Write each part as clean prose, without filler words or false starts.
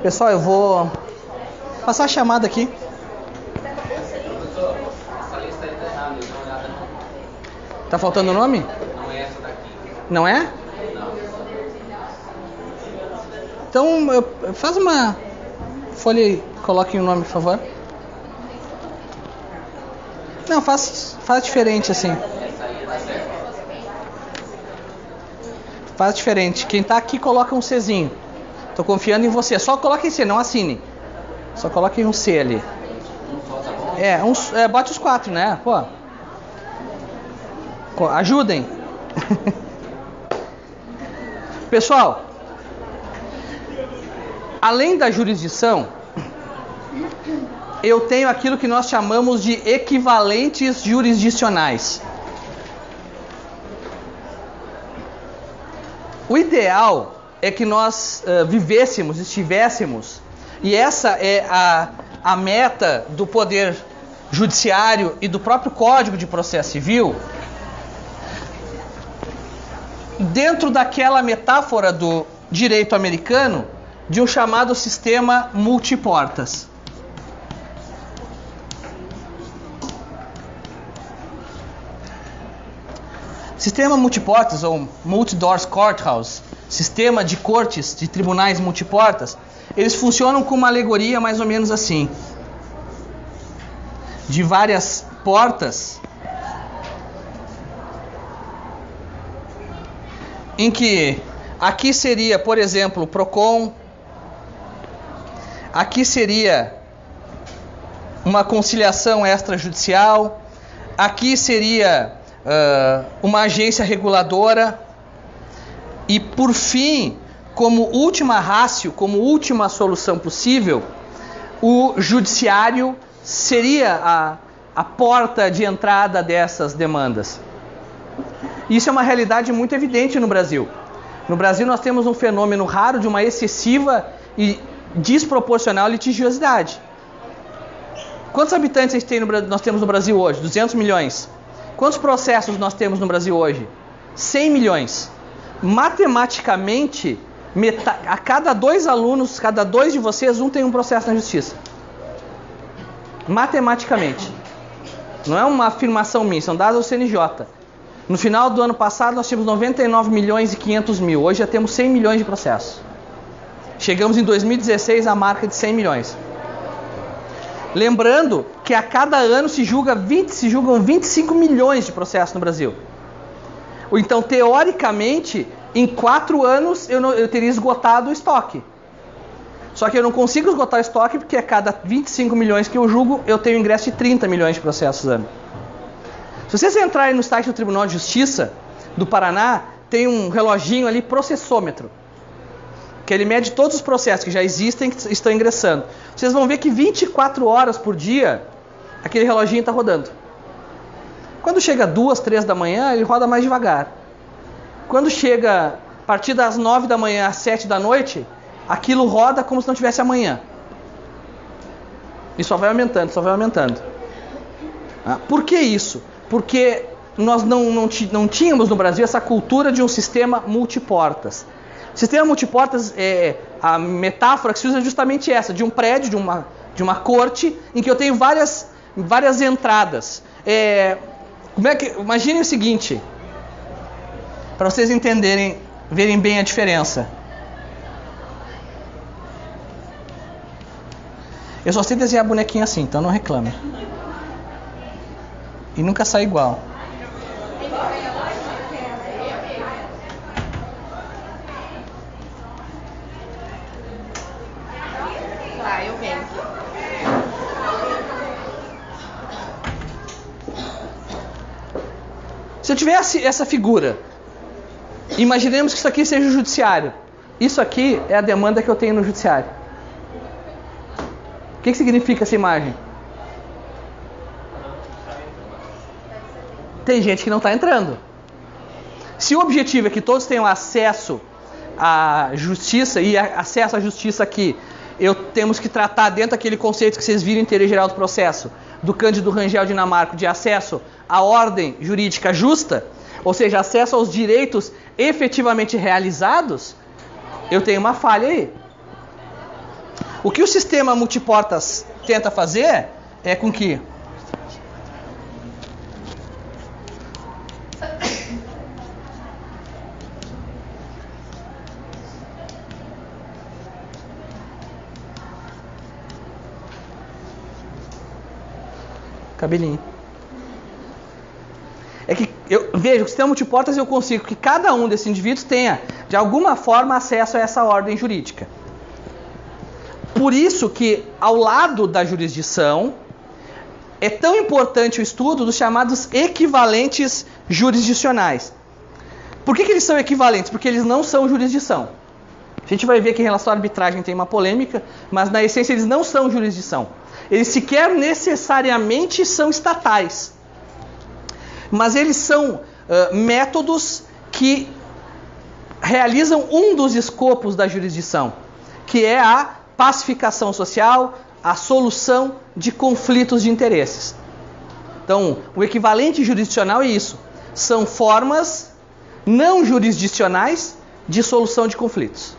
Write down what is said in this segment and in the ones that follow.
Pessoal, eu vou passar a chamada aqui. Essa lista aí tá errada, dá uma olhada. Tá faltando o nome? Não é essa daqui. Não é? Não. Então, faz uma folha e coloque o nome, por favor. Não, faz diferente assim. Essa aí tá certa. Faz diferente. Quem tá aqui coloca um Czinho. Tô confiando em você. Só coloque em C, não assine. Só coloque um C ali. Bote os 4, né? Pô. Ajudem. Pessoal, além da jurisdição, eu tenho aquilo que nós chamamos de equivalentes jurisdicionais. O ideal é que nós estivéssemos, e essa é a meta do Poder Judiciário e do próprio Código de Processo Civil, dentro daquela metáfora do direito americano de um chamado sistema multiportas. Sistema multiportas, ou multi-doors courthouse, sistema de cortes, de tribunais multiportas, eles funcionam com uma alegoria mais ou menos assim. De várias portas, em que aqui seria, por exemplo, o PROCON, aqui seria uma conciliação extrajudicial, aqui seria uma agência reguladora e, por fim, como última ratio, como última solução possível, o judiciário seria a porta de entrada dessas demandas. Isso é uma realidade muito evidente no Brasil. No Brasil nós temos um fenômeno raro de uma excessiva e desproporcional litigiosidade. Quantos habitantes nós temos no Brasil hoje? 200 milhões. Quantos processos nós temos no Brasil hoje? 100 milhões. Matematicamente, a cada 2 alunos, cada 2 de vocês, um tem um processo na justiça. Matematicamente. Não é uma afirmação minha, são dados do CNJ. No final do ano passado nós tínhamos 99 milhões e 500 mil. Hoje já temos 100 milhões de processos. Chegamos em 2016 à marca de 100 milhões. Lembrando que a cada ano se julgam 25 milhões de processos no Brasil. Então, teoricamente, em 4 anos eu teria esgotado o estoque. Só que eu não consigo esgotar o estoque porque a cada 25 milhões que eu julgo, eu tenho ingresso de 30 milhões de processos ano. Se vocês entrarem no site do Tribunal de Justiça do Paraná, tem um reloginho ali, processômetro, que ele mede todos os processos que já existem e que estão ingressando. Vocês vão ver que 24 horas por dia, aquele reloginho está rodando. Quando chega 2, 3 da manhã, ele roda mais devagar. Quando chega a partir das 9 da manhã às 7 da noite, aquilo roda como se não tivesse amanhã. E só vai aumentando, só vai aumentando. Por que isso? Porque nós não tínhamos no Brasil essa cultura de um sistema multiportas. O sistema multiportas, a metáfora que se usa é justamente essa, de um prédio, de uma corte, em que eu tenho várias entradas. Imagine o seguinte, para vocês entenderem, verem bem a diferença. Eu só sei desenhar bonequinho assim, então não reclame. E nunca sai igual. Eu venho. Se eu tivesse essa figura, imaginemos que isso aqui seja o judiciário. Isso aqui é a demanda que eu tenho no judiciário. O que significa essa imagem? Tem gente que não está entrando. Se o objetivo é que todos tenham acesso à justiça, e acesso à justiça aqui, temos que tratar dentro daquele conceito que vocês viram em teoria geral do processo, do Cândido Rangel Dinamarca, de acesso à ordem jurídica justa, ou seja, acesso aos direitos efetivamente realizados, eu tenho uma falha aí. O que o sistema multiportas tenta fazer é com que cabelinho. É que eu vejo que o sistema multiportas eu consigo que cada um desses indivíduos tenha, de alguma forma, acesso a essa ordem jurídica. Por isso que, ao lado da jurisdição, é tão importante o estudo dos chamados equivalentes jurisdicionais. Por que eles são equivalentes? Porque eles não são jurisdição. A gente vai ver que em relação à arbitragem tem uma polêmica, mas na essência eles não são jurisdição. Eles sequer necessariamente são estatais. Mas eles são métodos que realizam um dos escopos da jurisdição, que é a pacificação social, a solução de conflitos de interesses. Então, o equivalente jurisdicional é isso. São formas não jurisdicionais de solução de conflitos.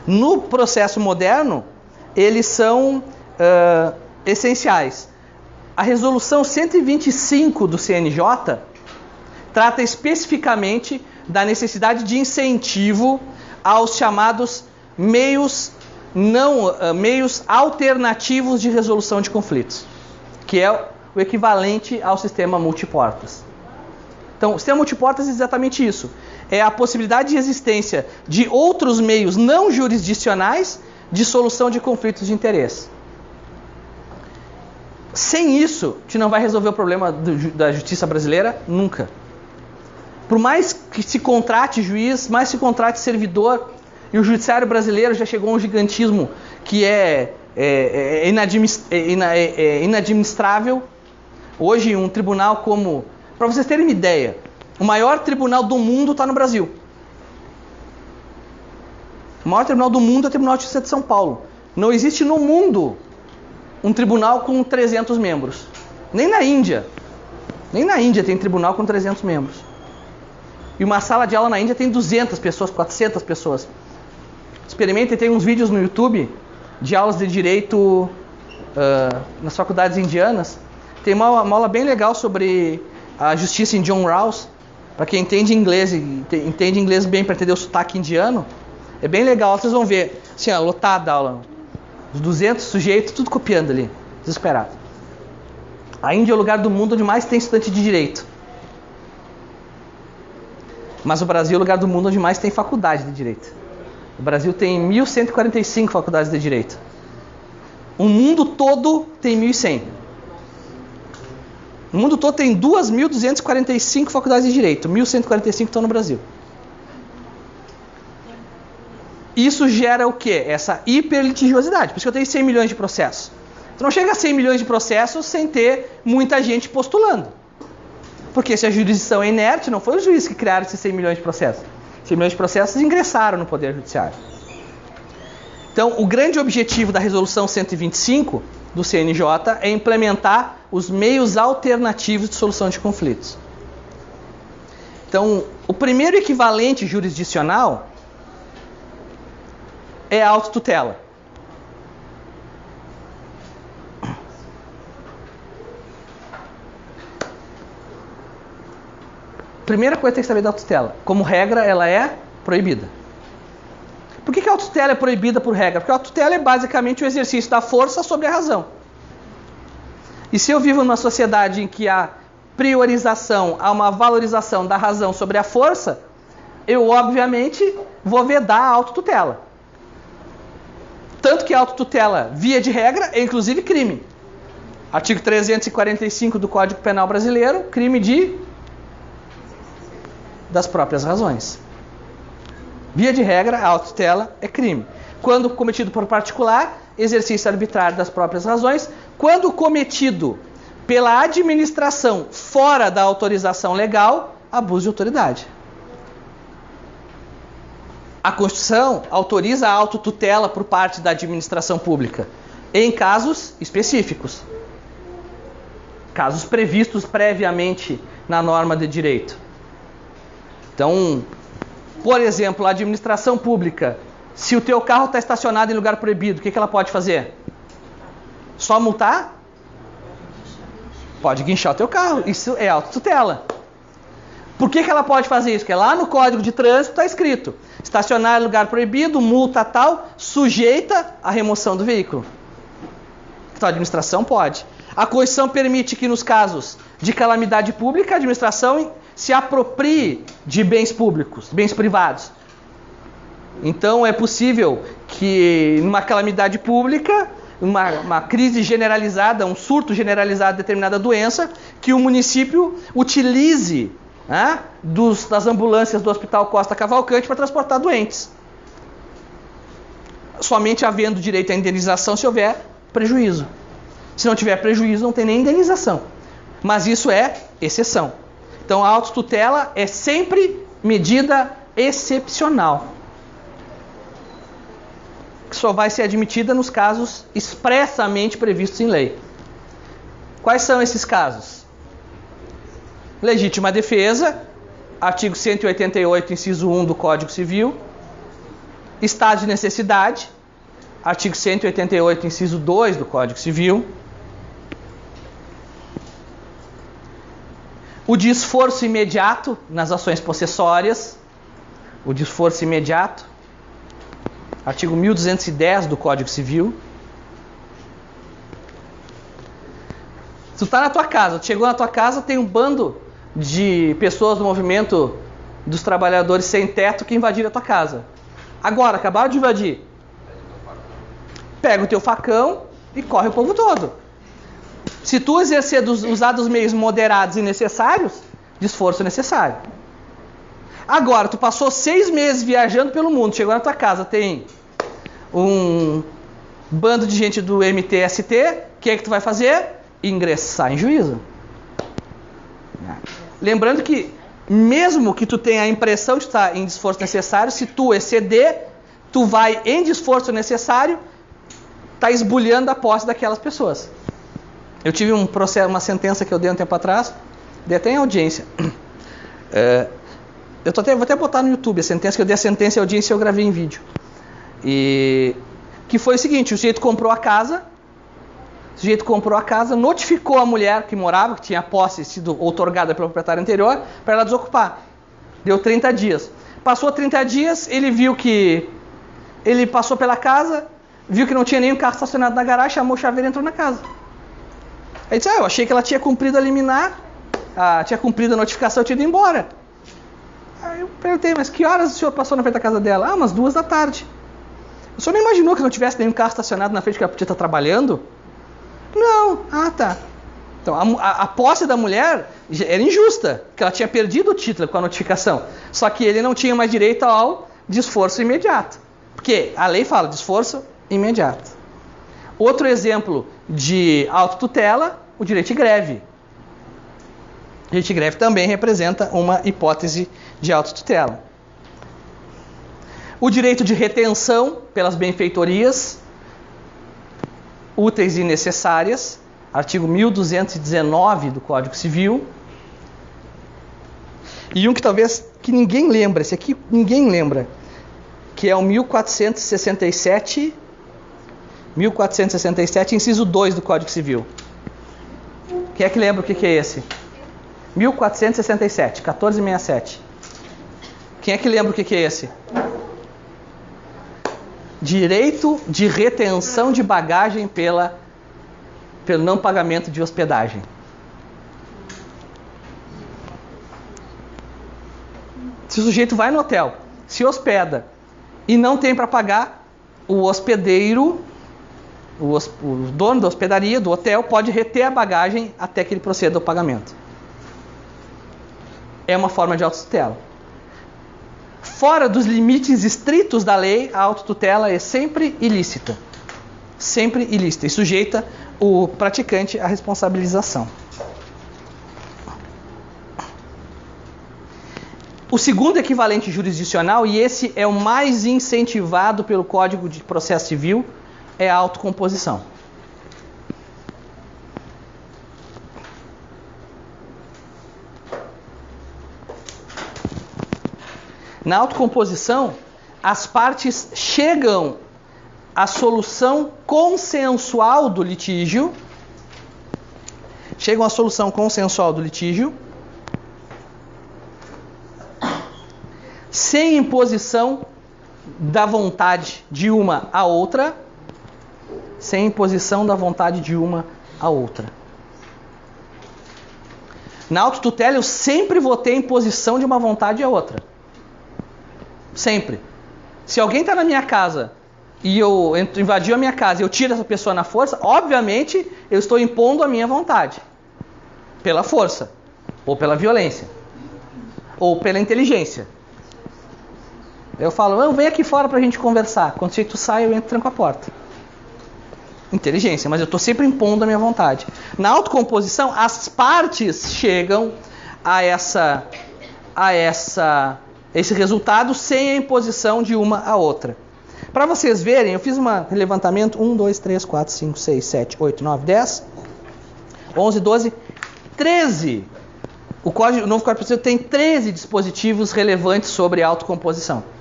No processo moderno, eles são essenciais. A resolução 125 do CNJ trata especificamente da necessidade de incentivo aos chamados meios alternativos de resolução de conflitos, que é o equivalente ao sistema multiportas. Então, o sistema multiportas é exatamente isso. É a possibilidade de existência de outros meios não jurisdicionais de solução de conflitos de interesse. Sem isso, a gente não vai resolver o problema da justiça brasileira nunca. Por mais que se contrate juiz, mais se contrate servidor, e o judiciário brasileiro já chegou a um gigantismo que é inadministrável. Hoje, um tribunal como... Para vocês terem uma ideia, o maior tribunal do mundo está no Brasil. O maior tribunal do mundo é o Tribunal de Justiça de São Paulo. Não existe no mundo um tribunal com 300 membros. Nem na Índia. Nem na Índia tem tribunal com 300 membros. E uma sala de aula na Índia tem 200 pessoas, 400 pessoas. Experimentem, tem uns vídeos no YouTube de aulas de direito nas faculdades indianas. Tem uma aula bem legal sobre a justiça em John Rawls. Para quem entende inglês bem, para entender o sotaque indiano, é bem legal. Vocês vão ver, assim, lotada a aula. Os 200 sujeitos, tudo copiando ali, desesperado. A Índia é o lugar do mundo onde mais tem estudante de direito. Mas o Brasil é o lugar do mundo onde mais tem faculdade de direito. O Brasil tem 1.145 faculdades de direito. O mundo todo tem 1.100. O mundo todo tem 2.245 faculdades de direito. 1.145 estão no Brasil. Isso gera o quê? Essa hiperlitigiosidade. Por isso que eu tenho 100 milhões de processos. Você não chega a 100 milhões de processos sem ter muita gente postulando. Porque se a jurisdição é inerte, não foi os juízes que criaram esses 100 milhões de processos. 100 milhões de processos ingressaram no Poder Judiciário. Então, o grande objetivo da Resolução 125 do CNJ é implementar os meios alternativos de solução de conflitos. Então, o primeiro equivalente jurisdicional é a autotutela. Primeira coisa que tem que saber da autotutela. Como regra, ela é proibida. Por que a autotutela é proibida por regra? Porque a autotutela é basicamente o exercício da força sobre a razão. E se eu vivo numa sociedade em que há priorização, há uma valorização da razão sobre a força, eu obviamente vou vedar a autotutela. Tanto que a autotutela, via de regra, é inclusive crime. Artigo 345 do Código Penal Brasileiro, crime das próprias razões. Via de regra, a autotutela é crime. Quando cometido por particular, exercício arbitrário das próprias razões. Quando cometido pela administração fora da autorização legal, abuso de autoridade. A Constituição autoriza a autotutela por parte da administração pública em casos específicos. Casos previstos previamente na norma de direito. Então, por exemplo, a administração pública, se o teu carro está estacionado em lugar proibido, o que ela pode fazer? Só multar? Pode guinchar o teu carro. Isso é autotutela. Por que ela pode fazer isso? Porque lá no Código de Trânsito está escrito: estacionar em lugar proibido, multa tal, sujeita à remoção do veículo. Então a administração pode. A Constituição permite que nos casos de calamidade pública, a administração se aproprie de bens públicos, bens privados. Então é possível que numa calamidade pública, uma crise generalizada, um surto generalizado de determinada doença, que o município utilize das ambulâncias do Hospital Costa Cavalcante para transportar doentes. Somente havendo direito à indenização se houver prejuízo. Se não tiver prejuízo, não tem nem indenização. Mas isso é exceção. Então a autotutela é sempre medida excepcional, que só vai ser admitida nos casos expressamente previstos em lei. Quais são esses casos? Legítima defesa, artigo 188, inciso 1 do Código Civil. Estado de necessidade, artigo 188, inciso 2 do Código Civil. O desforço imediato nas ações possessórias. O desforço imediato, artigo 1210 do Código Civil. Tu está na tua casa, tu chegou na tua casa, tem um bando de pessoas do movimento dos trabalhadores sem teto que invadiram a tua casa. Agora, acabaram de invadir. Pega o teu facão e corre o povo todo. Se tu usar dos meios moderados e necessários, desforço necessário. Agora, tu passou 6 meses viajando pelo mundo, chegou na tua casa, tem um bando de gente do MTST, o que é que tu vai fazer? Ingressar em juízo. Lembrando que, mesmo que tu tenha a impressão de estar em desforço necessário, se tu exceder, tu vai em desforço necessário, tá esbulhando a posse daquelas pessoas. Eu tive um processo, uma sentença que eu dei um tempo atrás, dei até em audiência. Vou até botar no YouTube a sentença, que eu dei a sentença e a audiência eu gravei em vídeo. E que foi o seguinte: o sujeito comprou a casa, notificou a mulher que morava, que tinha a posse sido outorgada pelo proprietário anterior, para ela desocupar. Deu 30 dias. Passou 30 dias, ele viu que... Ele passou pela casa, viu que não tinha nenhum carro estacionado na garagem, chamou o chaveiro e entrou na casa. Aí disse: eu achei que ela tinha cumprido a liminar, tinha cumprido a notificação, eu tinha ido embora. Aí eu perguntei: mas que horas o senhor passou na frente da casa dela? Umas 2 da tarde. O senhor não imaginou que não tivesse nenhum carro estacionado na frente, que ela podia estar trabalhando? Não. Tá. Então a posse da mulher era injusta, porque ela tinha perdido o título com a notificação. Só que ele não tinha mais direito ao desforço imediato. Porque a lei fala desforço imediato. Outro exemplo de autotutela, o direito de greve. O direito de greve também representa uma hipótese de autotutela. O direito de retenção pelas benfeitorias úteis e necessárias, artigo 1219 do Código Civil. E um que talvez que ninguém lembra, esse aqui ninguém lembra, que é o 1467, inciso 2 do Código Civil. Quem é que lembra o que é esse? 1467, 1467. Quem é que lembra o que é esse? Direito de retenção de bagagem pelo não pagamento de hospedagem. Se o sujeito vai no hotel, se hospeda e não tem para pagar, o hospedeiro, o dono da hospedaria, do hotel, pode reter a bagagem até que ele proceda ao pagamento. É uma forma de autotutela. Fora dos limites estritos da lei, a autotutela é sempre ilícita. Sempre ilícita e sujeita o praticante à responsabilização. O segundo equivalente jurisdicional, e esse é o mais incentivado pelo Código de Processo Civil, é a autocomposição. Na autocomposição, as partes chegam à solução consensual do litígio. Chegam à solução consensual do litígio sem imposição da vontade de uma à outra. Sem imposição da vontade de uma à outra. Na autotutela eu sempre vou ter imposição de uma vontade à outra. Sempre. Se alguém está na minha casa e eu invadiu a minha casa e eu tiro essa pessoa na força, obviamente eu estou impondo a minha vontade. Pela força. Ou pela violência. Ou pela inteligência. Eu falo, não, vem aqui fora pra gente conversar. Quando tu sai, eu entro e tranco a porta. Inteligência, mas eu estou sempre impondo a minha vontade. Na autocomposição, as partes chegam a esse resultado sem a imposição de uma à outra. Para vocês verem, eu fiz um levantamento: 1, 2, 3, 4, 5, 6, 7, 8, 9, 10, 11, 12, 13. O novo Código Processual tem 13 dispositivos relevantes sobre autocomposição.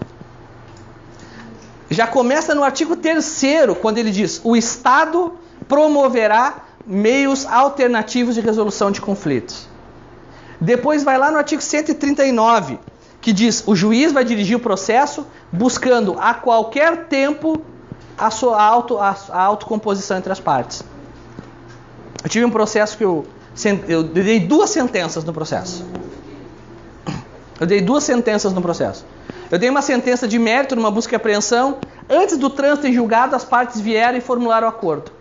Já começa no artigo 3º, quando ele diz: o Estado promoverá meios alternativos de resolução de conflitos. Depois vai lá no artigo 139, que diz: o juiz vai dirigir o processo buscando a qualquer tempo a autocomposição entre as partes. Eu tive um processo que eu dei 2 sentenças no processo. Eu dei uma sentença de mérito numa busca e apreensão. Antes do trânsito em julgado, as partes vieram e formularam o acordo.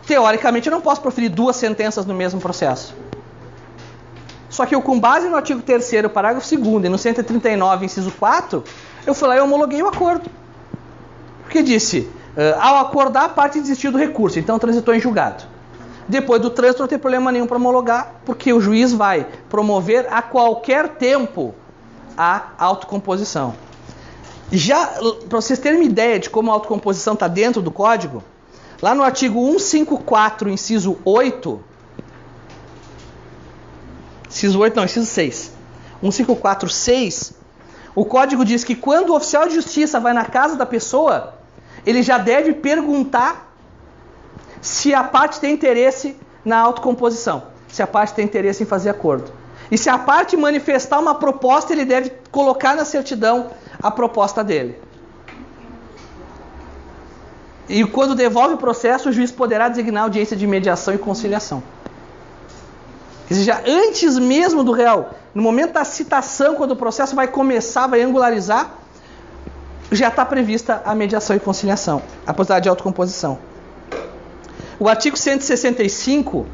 Teoricamente, eu não posso proferir 2 sentenças no mesmo processo. Só que eu, com base no artigo 3º, parágrafo 2º e no 139, inciso 4, eu fui lá e homologuei o acordo. Porque disse, ao acordar, a parte desistiu do recurso, então transitou em julgado. Depois do trânsito, não tem problema nenhum para homologar, porque o juiz vai promover a qualquer tempo a autocomposição. Já, para vocês terem uma ideia de como a autocomposição está dentro do código, lá no artigo 154, inciso 8, inciso 6, 154.6, o código diz que quando o oficial de justiça vai na casa da pessoa, ele já deve perguntar se a parte tem interesse na autocomposição, se a parte tem interesse em fazer acordo. E se a parte manifestar uma proposta, ele deve colocar na certidão a proposta dele. E quando devolve o processo, o juiz poderá designar audiência de mediação e conciliação. Ou seja, antes mesmo do réu, no momento da citação, quando o processo vai começar, vai angularizar, já está prevista a mediação e conciliação, a possibilidade de autocomposição. O artigo 165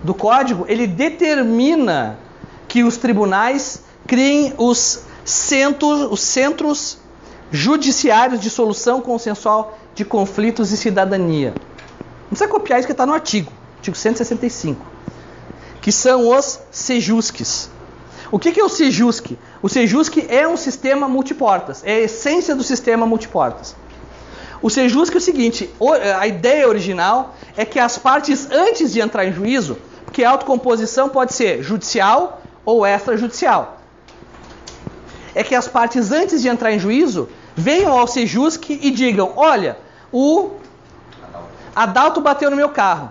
do Código, ele determina que os tribunais criem os centros judiciários de solução consensual de conflitos e cidadania. Não precisa copiar isso que está no artigo 165, que são os SEJUSCs. O que é o SEJUSC? O SEJUSC é um sistema multiportas, é a essência do sistema multiportas. O SEJUSC é o seguinte, a ideia original é que as partes, antes de entrar em juízo, porque a autocomposição pode ser judicial ou extrajudicial, é que as partes, antes de entrar em juízo, venham ao SEJUSC e digam: olha, o Adalto bateu no meu carro.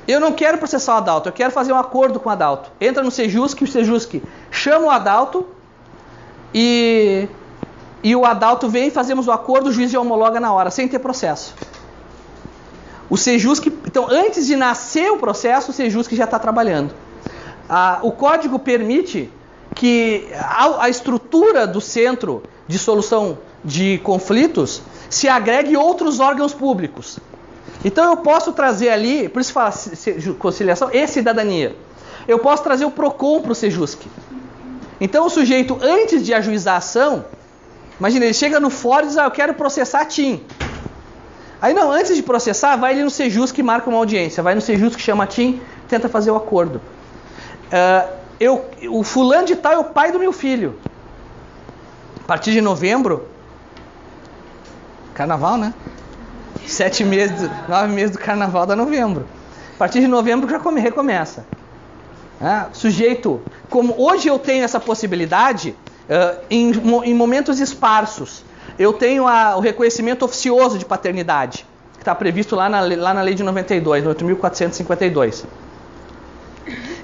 Eu não quero processar o Adalto, eu quero fazer um acordo com o Adalto. Entra no SEJUSC, o SEJUSC chama o Adalto e o Adalto vem, fazemos o acordo, o juiz já homologa na hora, sem ter processo. O SEJUSC, então, antes de nascer o processo, o SEJUSC já está trabalhando. O código permite que a estrutura do centro de solução de conflitos se agregue outros órgãos públicos. Então eu posso trazer ali, por isso fala conciliação e cidadania, eu posso trazer o PROCON para o SEJUSC. Então o sujeito, antes de ajuizar a ação, imagina, ele chega no fórum e diz: eu quero processar a TIM. Aí não, antes de processar, vai ali no SEJUSC e marca uma audiência, vai no SEJUSC, chama a TIM, tenta fazer o acordo. O fulano de tal é o pai do meu filho. A partir de novembro, carnaval, né? 9 meses do carnaval dá novembro. A partir de novembro já recomeça. Sujeito, como hoje eu tenho essa possibilidade, Em momentos esparsos, eu tenho o reconhecimento oficioso de paternidade, que está previsto lá na lei de 92, no 8.452,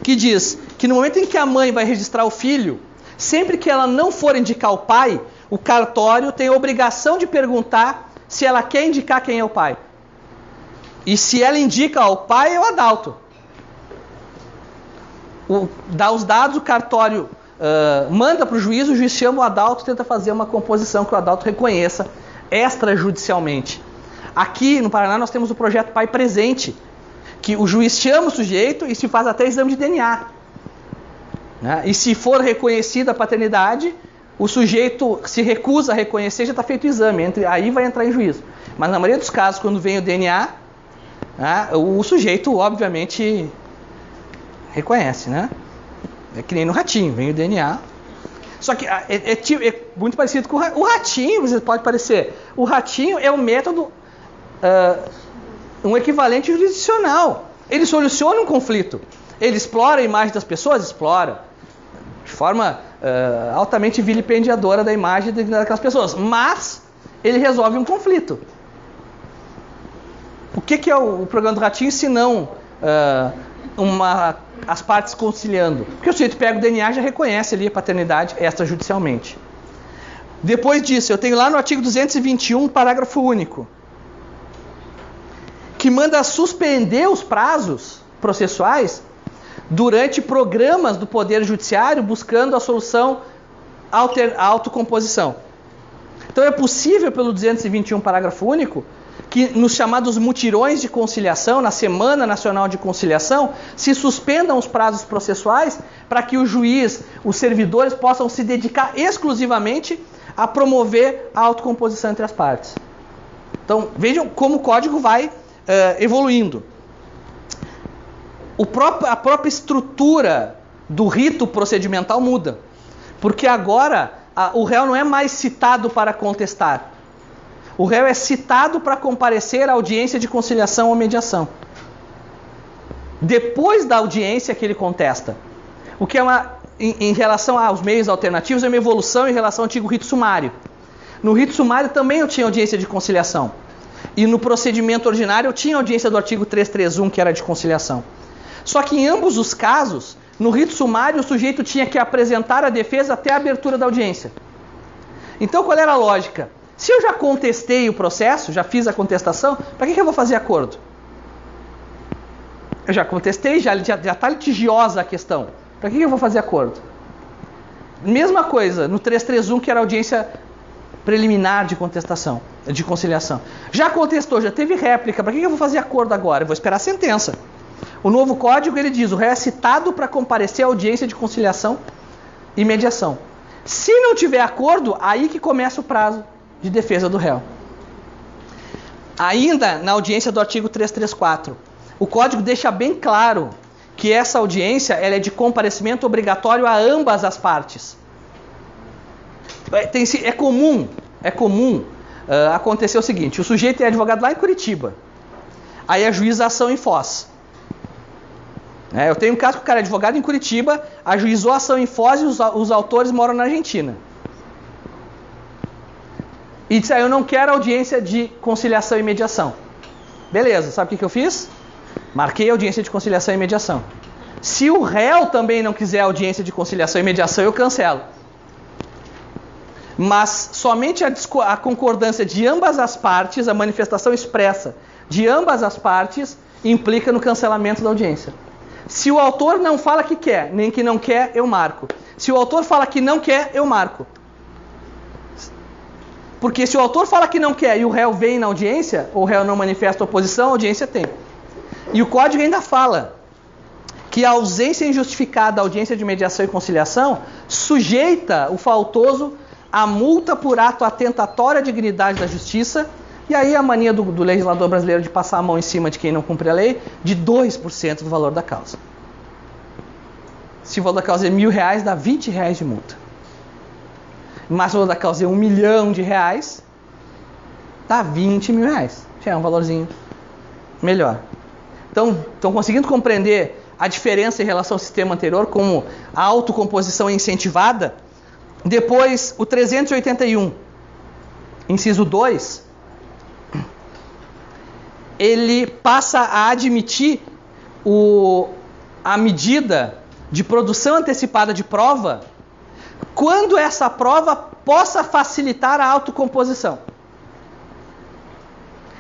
que diz que no momento em que a mãe vai registrar o filho, sempre que ela não for indicar o pai, o cartório tem a obrigação de perguntar se ela quer indicar quem é o pai. E se ela indica o pai, é o adalto. Dá os dados, o cartório manda para o juiz chama o adalto e tenta fazer uma composição que o adalto reconheça extrajudicialmente. Aqui no Paraná nós temos o projeto Pai Presente, que o juiz chama o sujeito e se faz até exame de DNA. Né? E se for reconhecida a paternidade, o sujeito se recusa a reconhecer, já está feito o exame, aí vai entrar em juízo. Mas na maioria dos casos, quando vem o DNA, né, o sujeito obviamente reconhece, né? É que nem no ratinho, vem o DNA. Só que é muito parecido com o ratinho, você pode parecer. O ratinho é um método, um equivalente jurisdicional. Ele soluciona um conflito. Ele explora a imagem das pessoas? Explora. De forma altamente vilipendiadora da imagem daquelas pessoas. Mas ele resolve um conflito. O que é o programa do ratinho se não as partes conciliando? Porque o sujeito pega o DNA e já reconhece ali a paternidade extrajudicialmente. Depois disso, eu tenho lá no artigo 221, parágrafo único, que manda suspender os prazos processuais durante programas do Poder Judiciário buscando a solução autocomposição. Então é possível, pelo 221, parágrafo único, que nos chamados mutirões de conciliação, na Semana Nacional de Conciliação, se suspendam os prazos processuais para que o juiz, os servidores possam se dedicar exclusivamente a promover a autocomposição entre as partes. Então, vejam como o código vai evoluindo. A própria estrutura do rito procedimental muda, porque agora o réu não é mais citado para contestar. O réu é citado para comparecer à audiência de conciliação ou mediação. Depois da audiência que ele contesta. O que é em relação aos meios alternativos, é uma evolução em relação ao antigo rito sumário. No rito sumário também eu tinha audiência de conciliação. E no procedimento ordinário eu tinha audiência do artigo 331, que era de conciliação. Só que em ambos os casos, no rito sumário o sujeito tinha que apresentar a defesa até a abertura da audiência. Então qual era a lógica? Se eu já contestei o processo, já fiz a contestação, para que eu vou fazer acordo? Eu já contestei, já está litigiosa a questão. Para que eu vou fazer acordo? Mesma coisa no 331, que era a audiência preliminar de contestação, de conciliação. Já contestou, já teve réplica, para que eu vou fazer acordo agora? Eu vou esperar a sentença. O novo código, ele diz, o réu é citado para comparecer à audiência de conciliação e mediação. Se não tiver acordo, aí que começa o prazo de defesa do réu. Ainda na audiência do artigo 334, o código deixa bem claro que essa audiência ela é de comparecimento obrigatório a ambas as partes. É comum acontecer o seguinte: o sujeito é advogado lá em Curitiba, aí ajuiza a ação em Foz. Eu tenho um caso que o cara é advogado em Curitiba, ajuizou a ação em Foz e os autores moram na Argentina. E disse, eu não quero audiência de conciliação e mediação. Beleza, sabe o que eu fiz? Marquei audiência de conciliação e mediação. Se o réu também não quiser audiência de conciliação e mediação, eu cancelo. Mas somente a concordância de ambas as partes, a manifestação expressa de ambas as partes, implica no cancelamento da audiência. Se o autor não fala que quer, nem que não quer, eu marco. Se o autor fala que não quer, eu marco. Porque se o autor fala que não quer e o réu vem na audiência, ou o réu não manifesta oposição, a audiência tem. E o código ainda fala que a ausência injustificada da audiência de mediação e conciliação sujeita o faltoso à multa por ato atentatório à dignidade da justiça, e aí a mania do legislador brasileiro de passar a mão em cima de quem não cumpre a lei, de 2% do valor da causa. Se o valor da causa é R$1.000, dá R$20 de multa. Mas o valor da causa é R$1 milhão, dá R$20 mil. Já é um valorzinho melhor. Então, estão conseguindo compreender a diferença em relação ao sistema anterior, como a autocomposição é incentivada? Depois, o 381, inciso 2, ele passa a admitir a medida de produção antecipada de prova quando essa prova possa facilitar a autocomposição.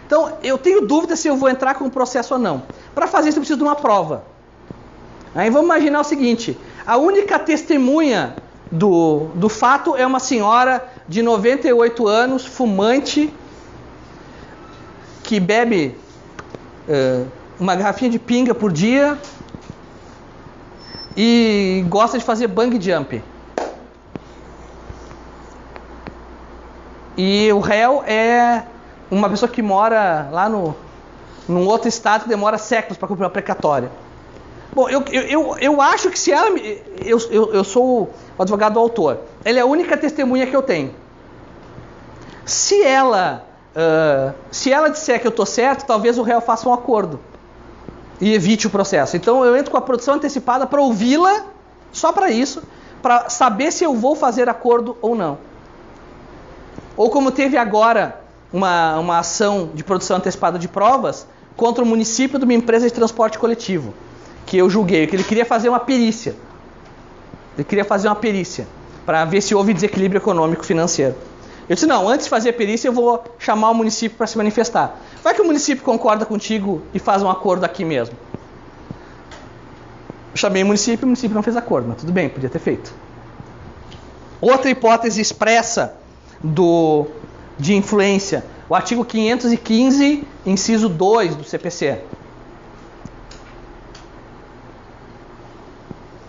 Então, eu tenho dúvida se eu vou entrar com o processo ou não. Para fazer isso, eu preciso de uma prova. Aí vamos imaginar o seguinte: a única testemunha do fato é uma senhora de 98 anos, fumante, que bebe uma garrafinha de pinga por dia e gosta de fazer bungee jump. E o réu é uma pessoa que mora lá num outro estado que demora séculos para cumprir uma precatória. Bom, eu acho que se ela... Eu sou o advogado do autor. Ela é a única testemunha que eu tenho. Se ela disser que eu estou certo, talvez o réu faça um acordo e evite o processo. Então eu entro com a produção antecipada para ouvi-la, só para isso, para saber se eu vou fazer acordo ou não. Ou como teve agora uma ação de produção antecipada de provas contra o município de uma empresa de transporte coletivo, que eu julguei, que ele queria fazer uma perícia. Ele queria fazer uma perícia para ver se houve desequilíbrio econômico financeiro. Eu disse, não, antes de fazer a perícia eu vou chamar o município para se manifestar. Vai que o município concorda contigo e faz um acordo aqui mesmo. Eu chamei o município não fez acordo, mas tudo bem, podia ter feito. Outra hipótese expressa de influência, o artigo 515, inciso 2 do CPC.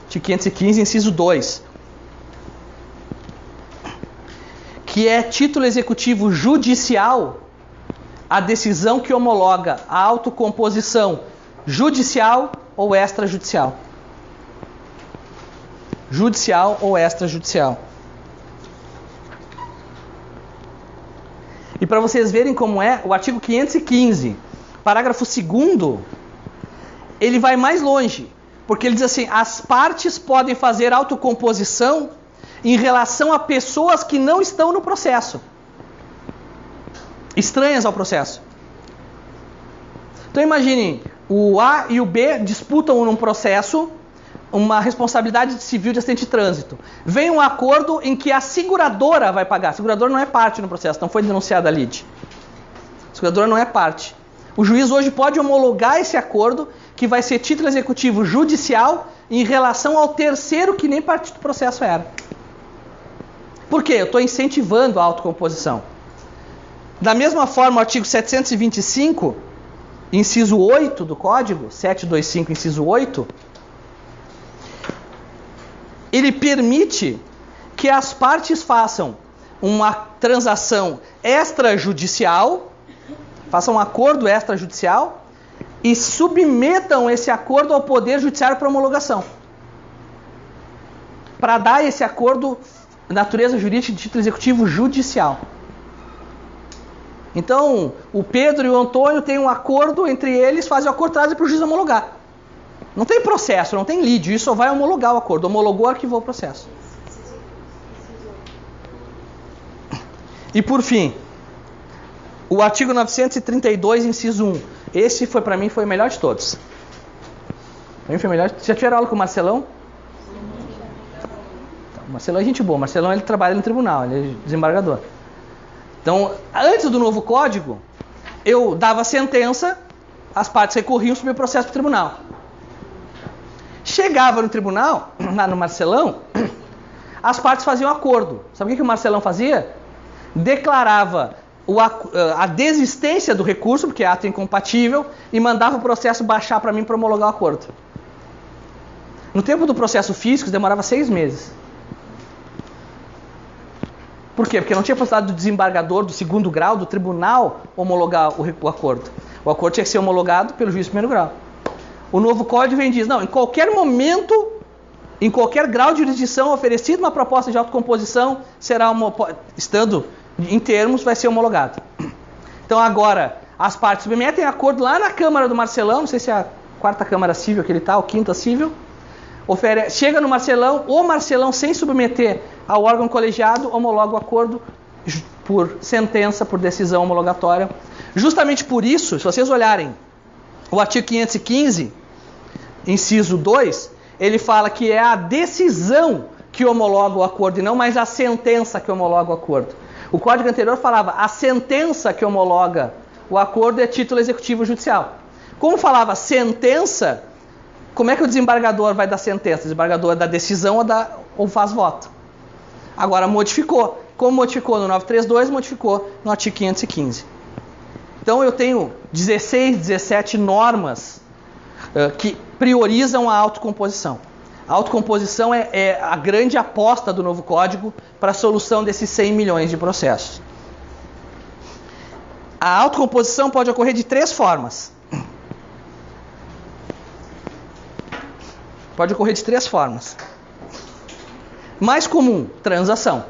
Artigo 515, inciso 2. Que é título executivo judicial a decisão que homologa a autocomposição judicial ou extrajudicial. Judicial ou extrajudicial. E para vocês verem como é, o artigo 515, parágrafo 2º, ele vai mais longe, porque ele diz assim: as partes podem fazer autocomposição em relação a pessoas que não estão no processo, estranhas ao processo. Então imaginem, o A e o B disputam num processo uma responsabilidade civil de acidente de trânsito. Vem um acordo em que a seguradora vai pagar. A seguradora não é parte no processo, não foi denunciada a lide. A seguradora não é parte. O juiz hoje pode homologar esse acordo, que vai ser título executivo judicial, em relação ao terceiro que nem parte do processo era. Por quê? Eu estou incentivando a autocomposição. Da mesma forma, o artigo 725, inciso 8 do Código, 725, inciso 8, ele permite que as partes façam uma transação extrajudicial, façam um acordo extrajudicial e submetam esse acordo ao Poder Judiciário para homologação. Para dar esse acordo natureza jurídica de título executivo judicial. Então, o Pedro e o Antônio têm um acordo entre eles, fazem o acordo, trazem para o juiz homologar. Não tem processo, não tem lide, isso só vai homologar o acordo. Homologou, arquivou o processo. E por fim, o artigo 932, inciso 1. Esse foi, para mim, foi o melhor de todos. Para mim foi o melhor. Já tiveram aula com o Marcelão? O Marcelão é gente boa. O Marcelão, ele trabalha no tribunal, ele é desembargador. Então, antes do novo código, eu dava sentença, as partes recorriam sobre o processo para o tribunal. Chegava no tribunal, lá no Marcelão, as partes faziam acordo. Sabe o que o Marcelão fazia? Declarava a desistência do recurso, porque é ato incompatível, e mandava o processo baixar para mim para homologar o acordo. No tempo do processo físico, demorava 6 meses. Por quê? Porque não tinha possibilidade do desembargador do segundo grau, do tribunal, homologar o acordo. O acordo tinha que ser homologado pelo juiz de primeiro grau. O novo código vem e diz, não, em qualquer momento, em qualquer grau de jurisdição oferecida uma proposta de autocomposição, será estando em termos, vai ser homologado. Então agora, as partes submetem acordo lá na Câmara do Marcelão, não sei se é a 4ª Câmara Cível que ele está, ou 5ª Cível. chega no Marcelão, o Marcelão, sem submeter ao órgão colegiado, homologa o acordo por sentença, por decisão homologatória. Justamente por isso, se vocês olharem o artigo 515, inciso 2, ele fala que é a decisão que homologa o acordo e não mais a sentença que homologa o acordo. O código anterior falava a sentença que homologa o acordo é título executivo judicial. Como falava sentença, como é que o desembargador vai dar sentença? O desembargador dá decisão ou faz voto. Agora modificou. Como modificou no 932, modificou no artigo 515. Então eu tenho 16, 17 normas que priorizam a autocomposição. A autocomposição é a grande aposta do novo código para a solução desses 100 milhões de processos. A autocomposição pode ocorrer de 3 formas. Pode ocorrer de 3 formas. Mais comum, transação.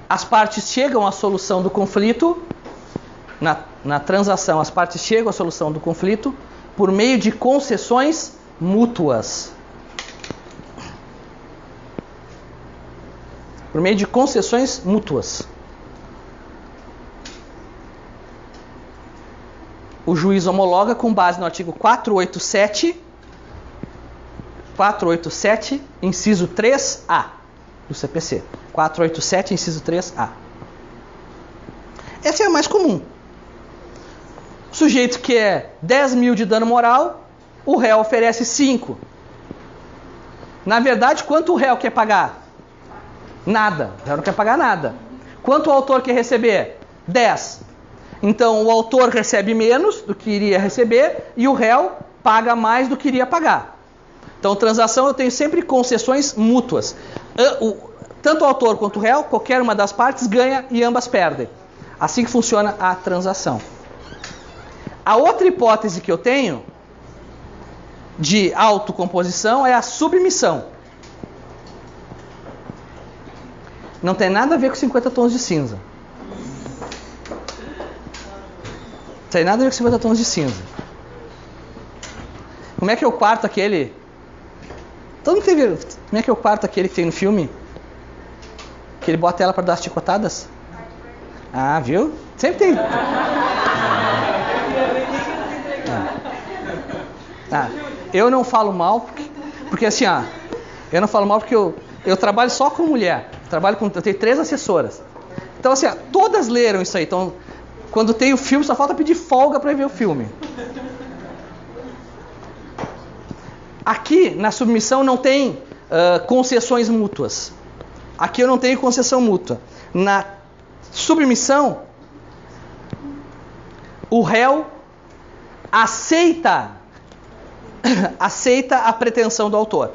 As partes chegam à solução do conflito, na transação, as partes chegam à solução do conflito por meio de concessões mútuas. Por meio de concessões mútuas. O juiz homologa com base no artigo 487, inciso 3A do CPC. 487, inciso 3A. Essa é a mais comum. O sujeito quer 10 mil de dano moral, o réu oferece 5. Na verdade, quanto o réu quer pagar? Nada. O réu não quer pagar nada. Quanto o autor quer receber? 10. Então, o autor recebe menos do que iria receber e o réu paga mais do que iria pagar. Então, transação eu tenho sempre concessões mútuas. Tanto o autor quanto o réu, qualquer uma das partes ganha e ambas perdem. Assim que funciona a transação. A outra hipótese que eu tenho de autocomposição é a submissão. Não tem nada a ver com 50 tons de cinza. Não tem nada a ver com 50 tons de cinza. Como é que é o quarto aquele? Todo mundo teve. Como é que é o quarto aquele que tem no filme? Que ele bota ela para dar as chicotadas? Ah, viu? Sempre tem. Eu não falo mal, porque assim, eu não falo mal porque eu trabalho só com mulher. Eu tenho 3 assessoras. Então assim, todas leram isso aí. Então, quando tem o filme, só falta pedir folga para ver o filme. Aqui, na submissão, não tem concessões mútuas. Aqui eu não tenho concessão mútua. Na submissão, o réu aceita a pretensão do autor.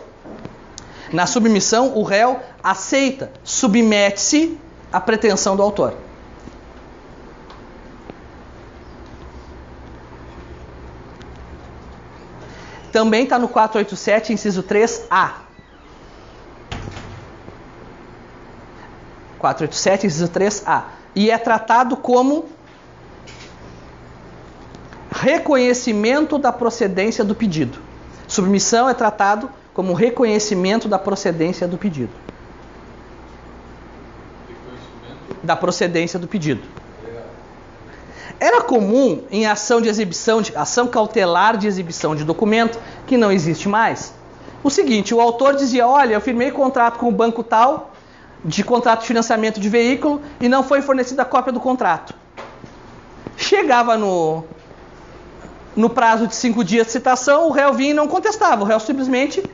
Na submissão, o réu aceita, submete-se à pretensão do autor. Também está no 487, inciso 3A. 487, inciso 3A. E é tratado como reconhecimento da procedência do pedido. Submissão é tratado como reconhecimento da procedência do pedido. Da procedência do pedido. Era comum em ação de exibição, ação cautelar de exibição de documento, que não existe mais, o seguinte: o autor dizia, olha, eu firmei contrato com o banco tal, de contrato de financiamento de veículo, e não foi fornecida a cópia do contrato. Chegava no prazo de 5 dias de citação, o réu vinha e não contestava, o réu simplesmente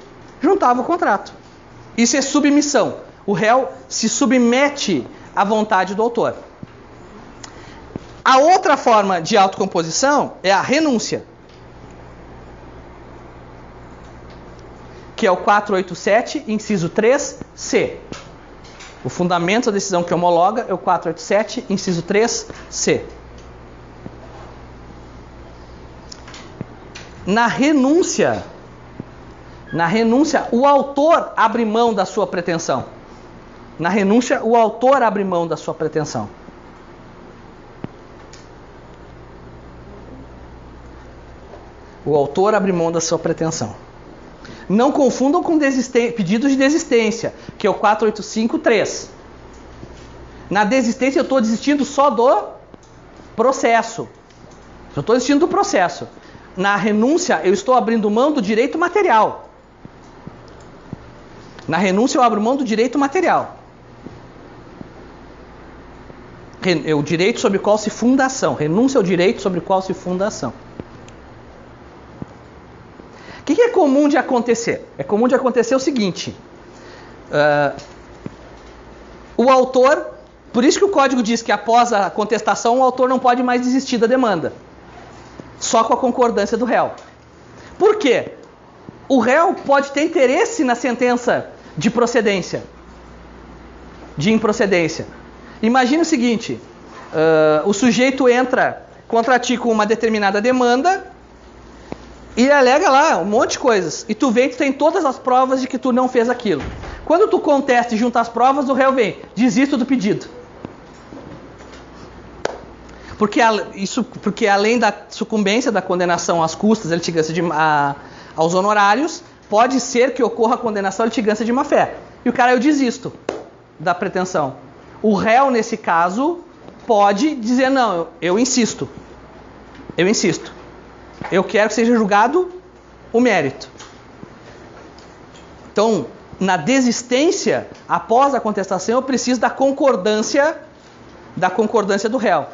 juntava o contrato. Isso é submissão. O réu se submete à vontade do autor. A outra forma de autocomposição é a renúncia, que é o 487, inciso 3C. O fundamento da decisão que homologa é o 487, inciso 3C. Na renúncia, o autor abre mão da sua pretensão. Na renúncia, o autor abre mão da sua pretensão. O autor abre mão da sua pretensão. Não confundam com pedidos de desistência, que é o 485.3. Na desistência eu estou desistindo só do processo. Eu estou desistindo do processo. Na renúncia eu estou abrindo mão do direito material. Na renúncia eu abro mão do direito material. É o direito sobre o qual se funda a ação. Renúncia ao direito sobre o qual se funda a ação. O que é comum de acontecer? É comum de acontecer o seguinte. O autor... Por isso que o código diz que após a contestação o autor não pode mais desistir da demanda. Só com a concordância do réu. Por quê? O réu pode ter interesse na sentença de procedência. De improcedência. Imagina o seguinte. O sujeito entra contra ti com uma determinada demanda e alega lá um monte de coisas. E tu vem que tem todas as provas de que tu não fez aquilo. Quando tu contesta e junta as provas, o réu vem. Desisto do pedido. Porque além da sucumbência da condenação às custas, a litigância aos honorários, pode ser que ocorra a condenação à litigância de má-fé. E o cara, eu desisto da pretensão. O réu, nesse caso, pode dizer, não, eu insisto. Eu insisto. Eu quero que seja julgado o mérito. Então, na desistência, após a contestação, eu preciso da concordância do réu.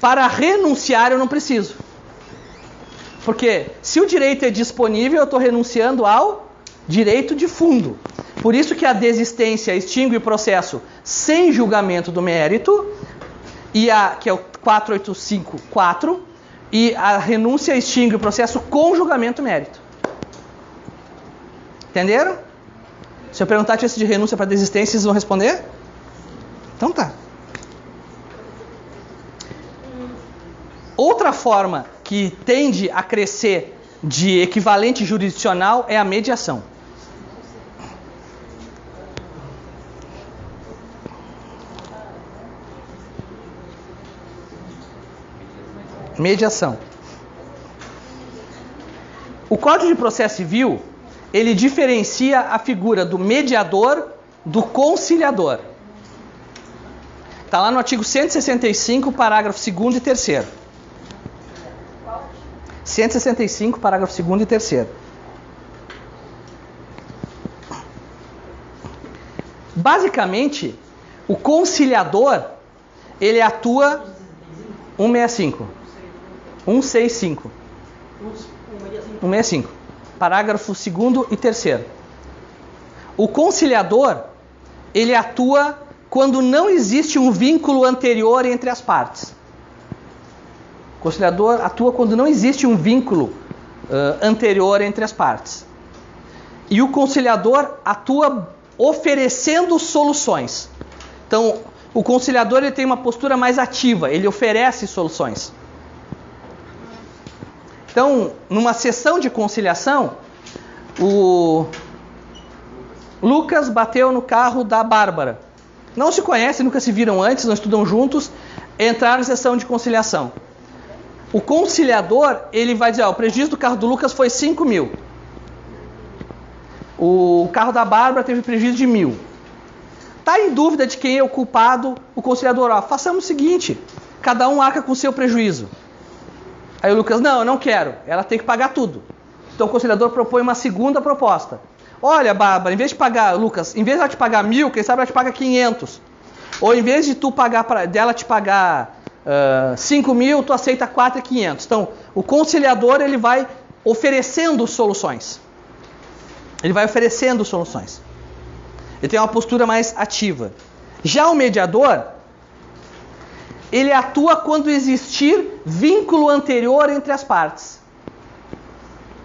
Para renunciar eu não preciso. Porque se o direito é disponível, eu estou renunciando ao direito de fundo. Por isso que a desistência extingue o processo sem julgamento do mérito, que é o 485.4, e a renúncia extingue o processo com julgamento do mérito. Entenderam? Se eu perguntar se de renúncia para desistência, vocês vão responder? Então tá. Outra forma que tende a crescer de equivalente jurisdicional é a mediação. Mediação. O Código de Processo Civil, ele diferencia a figura do mediador do conciliador. Está lá no artigo 165, parágrafo 2º e 3º. 165, parágrafo 2º e 3º. Basicamente, o conciliador, ele atua 165, parágrafo 2º e 3º. O conciliador, ele atua quando não existe um vínculo anterior entre as partes. O conciliador atua quando não existe um vínculo anterior entre as partes. E o conciliador atua oferecendo soluções. Então, o conciliador ele tem uma postura mais ativa, ele oferece soluções. Então, numa sessão de conciliação, o Lucas bateu no carro da Bárbara. Não se conhecem, nunca se viram antes, não estudam juntos, entraram em sessão de conciliação. O conciliador, ele vai dizer, o prejuízo do carro do Lucas foi 5 mil. O carro da Bárbara teve prejuízo de 1.000. Está em dúvida de quem é o culpado, o conciliador, façamos o seguinte, cada um arca com o seu prejuízo. Aí o Lucas, não, eu não quero, ela tem que pagar tudo. Então o conciliador propõe uma segunda proposta. Olha, Bárbara, em vez de pagar, Lucas, em vez de ela te pagar 1.000, quem sabe ela te paga 500. Ou em vez de tu pagar dela te pagar 5 mil, tu aceita 4.500. Então, o conciliador ele vai oferecendo soluções. Ele vai oferecendo soluções. Ele tem uma postura mais ativa. Já o mediador, ele atua quando existir vínculo anterior entre as partes.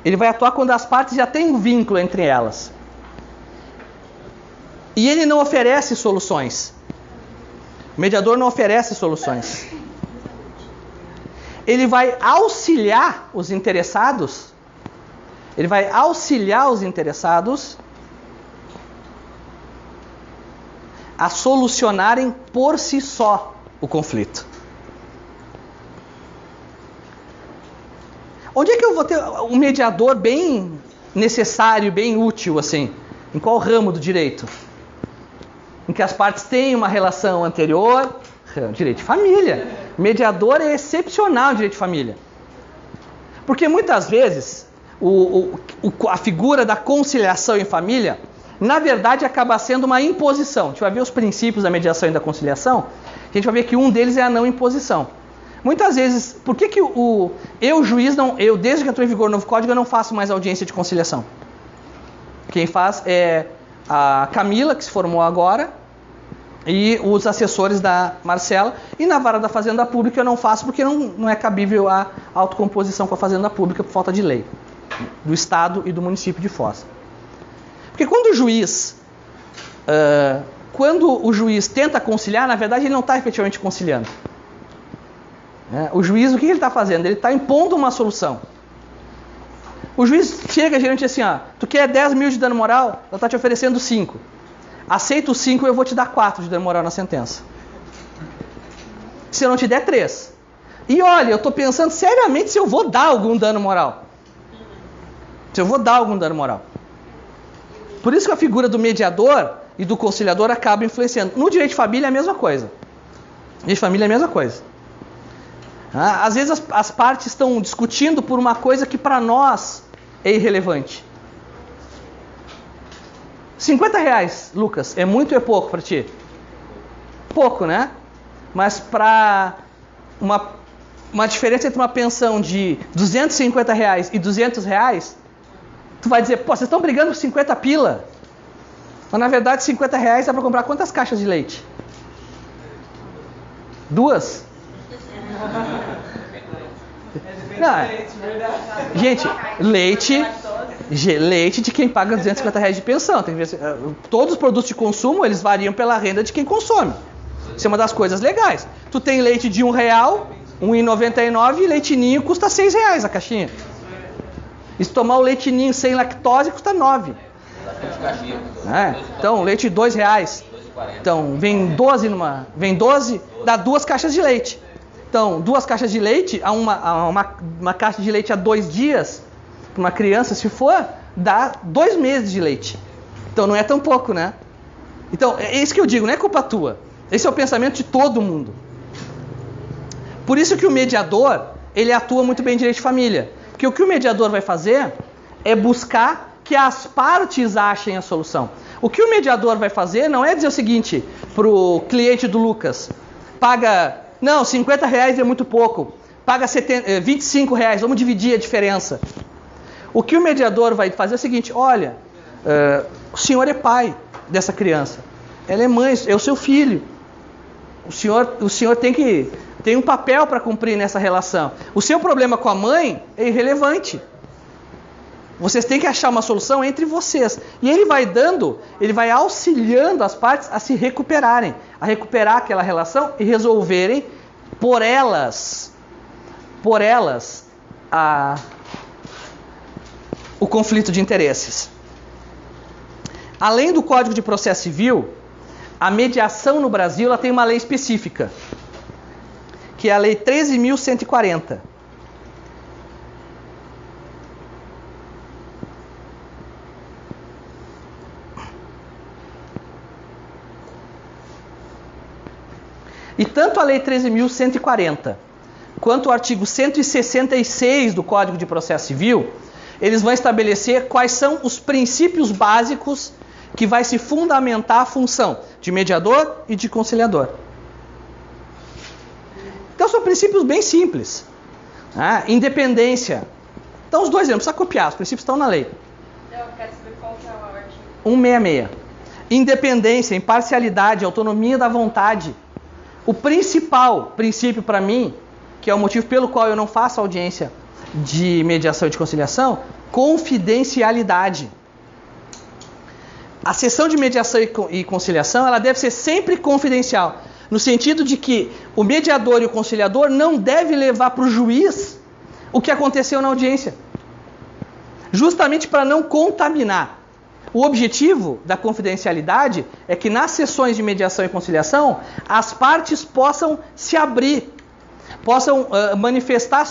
Ele vai atuar quando as partes já têm um vínculo entre elas. E ele não oferece soluções. O mediador não oferece soluções. Ele vai auxiliar os interessados. Ele vai auxiliar os interessados a solucionarem por si só o conflito. Onde é que eu vou ter um mediador bem necessário, bem útil, assim? Em qual ramo do direito? Em que as partes têm uma relação anterior? Direito de família. Mediador é excepcional em direito de família. Porque muitas vezes a figura da conciliação em família, na verdade, acaba sendo uma imposição. A gente vai ver os princípios da mediação e da conciliação. A gente vai ver que um deles é a não imposição. Muitas vezes, por que eu, juiz, desde que entrou em vigor o novo código, eu não faço mais audiência de conciliação? Quem faz é a Camila, que se formou agora, e os assessores da Marcela. E na vara da Fazenda Pública eu não faço porque não é cabível a autocomposição com a Fazenda Pública por falta de lei do Estado e do município de Foz. Porque quando o juiz tenta conciliar, na verdade ele não está efetivamente conciliando. O juiz, o que ele está fazendo? Ele está impondo uma solução. O juiz chega geralmente assim, tu quer 10 mil de dano moral? Eu estou te oferecendo 5. Aceita os 5, eu vou te dar 4 de dano moral na sentença. Se eu não te der 3. E olha, eu estou pensando seriamente se eu vou dar algum dano moral. Por isso que a figura do mediador e do conciliador acaba influenciando. No direito de família é a mesma coisa. Às vezes as partes estão discutindo por uma coisa que para nós é irrelevante. 50 reais, Lucas, é muito ou é pouco para ti? Pouco, né? Mas para uma diferença entre uma pensão de 250 reais e 200 reais, tu vai dizer, vocês estão brigando por 50 pila. Mas na verdade 50 reais dá para comprar quantas caixas de leite? 2? Não. Gente, leite de quem paga 250 reais de pensão. Tem que ver, todos os produtos de consumo, eles variam pela renda de quem consome. Isso é uma das coisas legais. Tu tem leite de R$1, R$1,99 e leite ninho custa R$6 a caixinha. E se tomar o leite ninho sem lactose custa R$9. Então, leite de R$2. Então, vem 12, dá 2 caixas de leite. Então, 2 caixas de leite, uma caixa de leite a 2 dias, para uma criança, se for, dá 2 meses de leite. Então, não é tão pouco, né? Então, é isso que eu digo, não é culpa tua. Esse é o pensamento de todo mundo. Por isso que o mediador, ele atua muito bem em direito de família. Porque o que o mediador vai fazer é buscar que as partes achem a solução. O que o mediador vai fazer não é dizer o seguinte para o cliente do Lucas, paga, não, 50 reais é muito pouco, paga 25 reais, vamos dividir a diferença. O que o mediador vai fazer é o seguinte, olha, o senhor é pai dessa criança, ela é mãe, é o seu filho, o senhor tem um papel para cumprir nessa relação. O seu problema com a mãe é irrelevante. Vocês têm que achar uma solução entre vocês. E ele vai auxiliando as partes a se recuperarem, a recuperar aquela relação e resolverem por elas o conflito de interesses. Além do Código de Processo Civil, a mediação no Brasil ela tem uma lei específica, que é a Lei 13.140. E tanto a Lei 13.140 quanto o artigo 166 do Código de Processo Civil, eles vão estabelecer quais são os princípios básicos que vai se fundamentar a função de mediador e de conciliador. Então são princípios bem simples. Independência. Então os dois, não precisa copiar, os princípios estão na lei. Eu quero saber qual que é o artigo. 166. Independência, imparcialidade, autonomia da vontade. O principal princípio para mim, que é o motivo pelo qual eu não faço audiência de mediação e de conciliação, confidencialidade. A sessão de mediação e conciliação, ela deve ser sempre confidencial, no sentido de que o mediador e o conciliador não devem levar para o juiz o que aconteceu na audiência, justamente para não contaminar. O objetivo da confidencialidade é que nas sessões de mediação e conciliação as partes possam se abrir, possam manifestar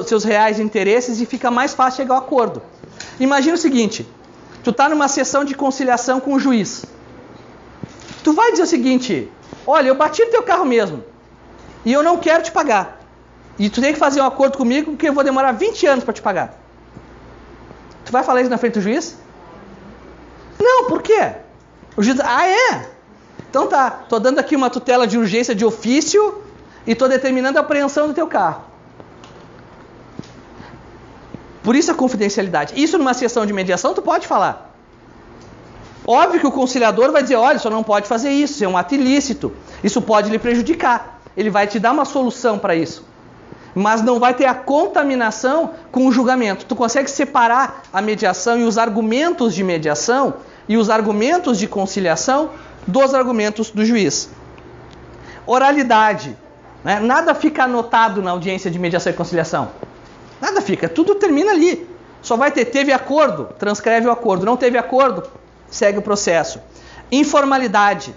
seus reais interesses e fica mais fácil chegar ao acordo. Imagina o seguinte, tu está numa sessão de conciliação com o juiz. Tu vai dizer o seguinte, olha, eu bati no teu carro mesmo e eu não quero te pagar. E tu tem que fazer um acordo comigo porque eu vou demorar 20 anos para te pagar. Tu vai falar isso na frente do juiz? Não, por quê? O juiz, é? Então tá, tô dando aqui uma tutela de urgência de ofício e tô determinando a apreensão do teu carro. Por isso a confidencialidade. Isso numa sessão de mediação tu pode falar. Óbvio que o conciliador vai dizer, olha, só não pode fazer isso, isso é um ato ilícito, isso pode lhe prejudicar. Ele vai te dar uma solução para isso. Mas não vai ter a contaminação com o julgamento. Tu consegue separar a mediação e os argumentos de mediação e os argumentos de conciliação dos argumentos do juiz. Oralidade. Né? Nada fica anotado na audiência de mediação e conciliação. Nada fica, tudo termina ali. Só vai ter, teve acordo, transcreve o acordo. Não teve acordo, segue o processo. Informalidade.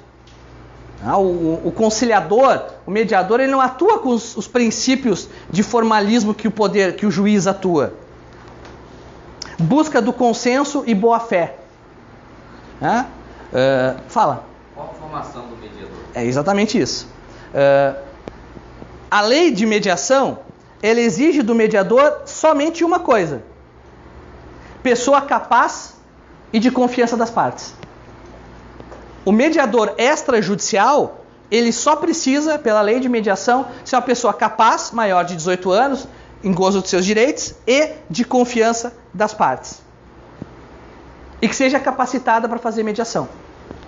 O conciliador, o mediador, ele não atua com os princípios de formalismo que o juiz atua. Busca do consenso e boa-fé. Fala. Qual a formação do mediador? É exatamente isso. A lei de mediação, ela exige do mediador somente uma coisa: pessoa capaz e de confiança das partes. O mediador extrajudicial, ele só precisa, pela lei de mediação, ser uma pessoa capaz, maior de 18 anos, em gozo dos seus direitos e de confiança das partes. E que seja capacitada para fazer mediação.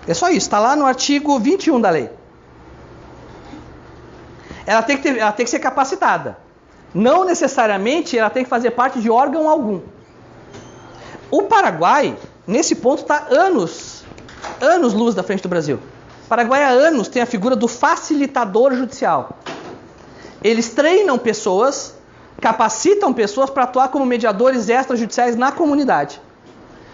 É só isso, está lá no artigo 21 da lei. Ela tem que ser capacitada. Não necessariamente ela tem que fazer parte de órgão algum. O Paraguai, nesse ponto, está anos luz da frente do Brasil. O Paraguai há anos tem a figura do facilitador judicial. Eles treinam pessoas, capacitam pessoas para atuar como mediadores extrajudiciais na comunidade.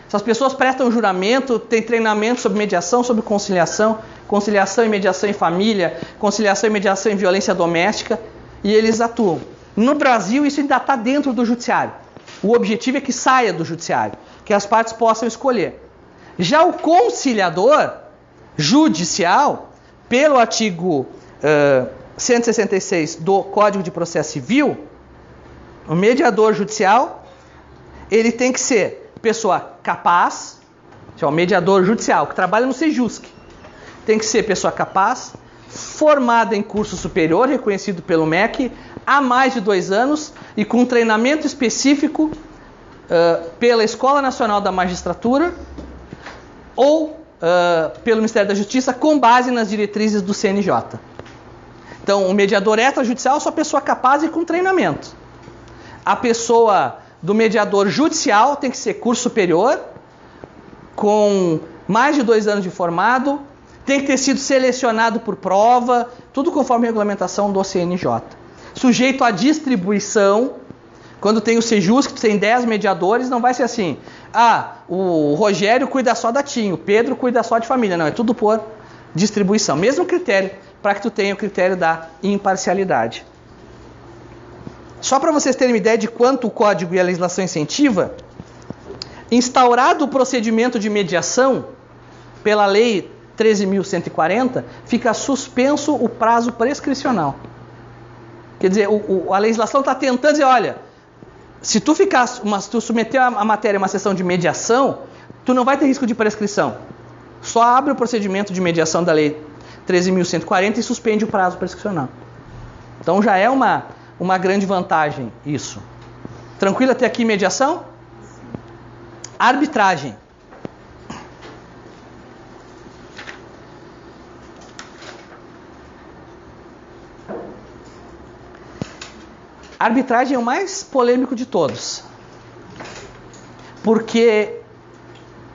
Essas pessoas prestam juramento, têm treinamento sobre mediação, sobre conciliação, conciliação e mediação em família, conciliação e mediação em violência doméstica, e eles atuam. No Brasil, isso ainda está dentro do judiciário. O objetivo é que saia do judiciário, que as partes possam escolher. Já o conciliador judicial, pelo artigo 166 do Código de Processo Civil, o mediador judicial, ele tem que ser pessoa capaz, o mediador judicial, que trabalha no Sejusc, tem que ser pessoa capaz, formada em curso superior, reconhecido pelo MEC, há mais de 2 anos e com treinamento específico pela Escola Nacional da Magistratura ou pelo Ministério da Justiça, com base nas diretrizes do CNJ. Então, o mediador extrajudicial é só pessoa capaz e com treinamento. A pessoa do mediador judicial tem que ser curso superior, com mais de 2 anos de formado, tem que ter sido selecionado por prova, tudo conforme a regulamentação do CNJ. Sujeito à distribuição. Quando tem o Sejusc, que tem 10 mediadores, não vai ser assim: o Rogério cuida só da TIM, o Pedro cuida só de família. Não, é tudo por distribuição. Mesmo critério, para que tu tenha o critério da imparcialidade. Só para vocês terem uma ideia de quanto o Código e a legislação incentiva, instaurado o procedimento de mediação pela Lei 13.140, fica suspenso o prazo prescricional. Quer dizer, a legislação está tentando dizer, olha, se tu submeter a matéria a uma sessão de mediação, tu não vai ter risco de prescrição. Só abre o procedimento de mediação da Lei 13.140 e suspende o prazo prescricional. Então já é uma grande vantagem isso. Tranquilo até aqui mediação? Arbitragem. A arbitragem é o mais polêmico de todos. Porque,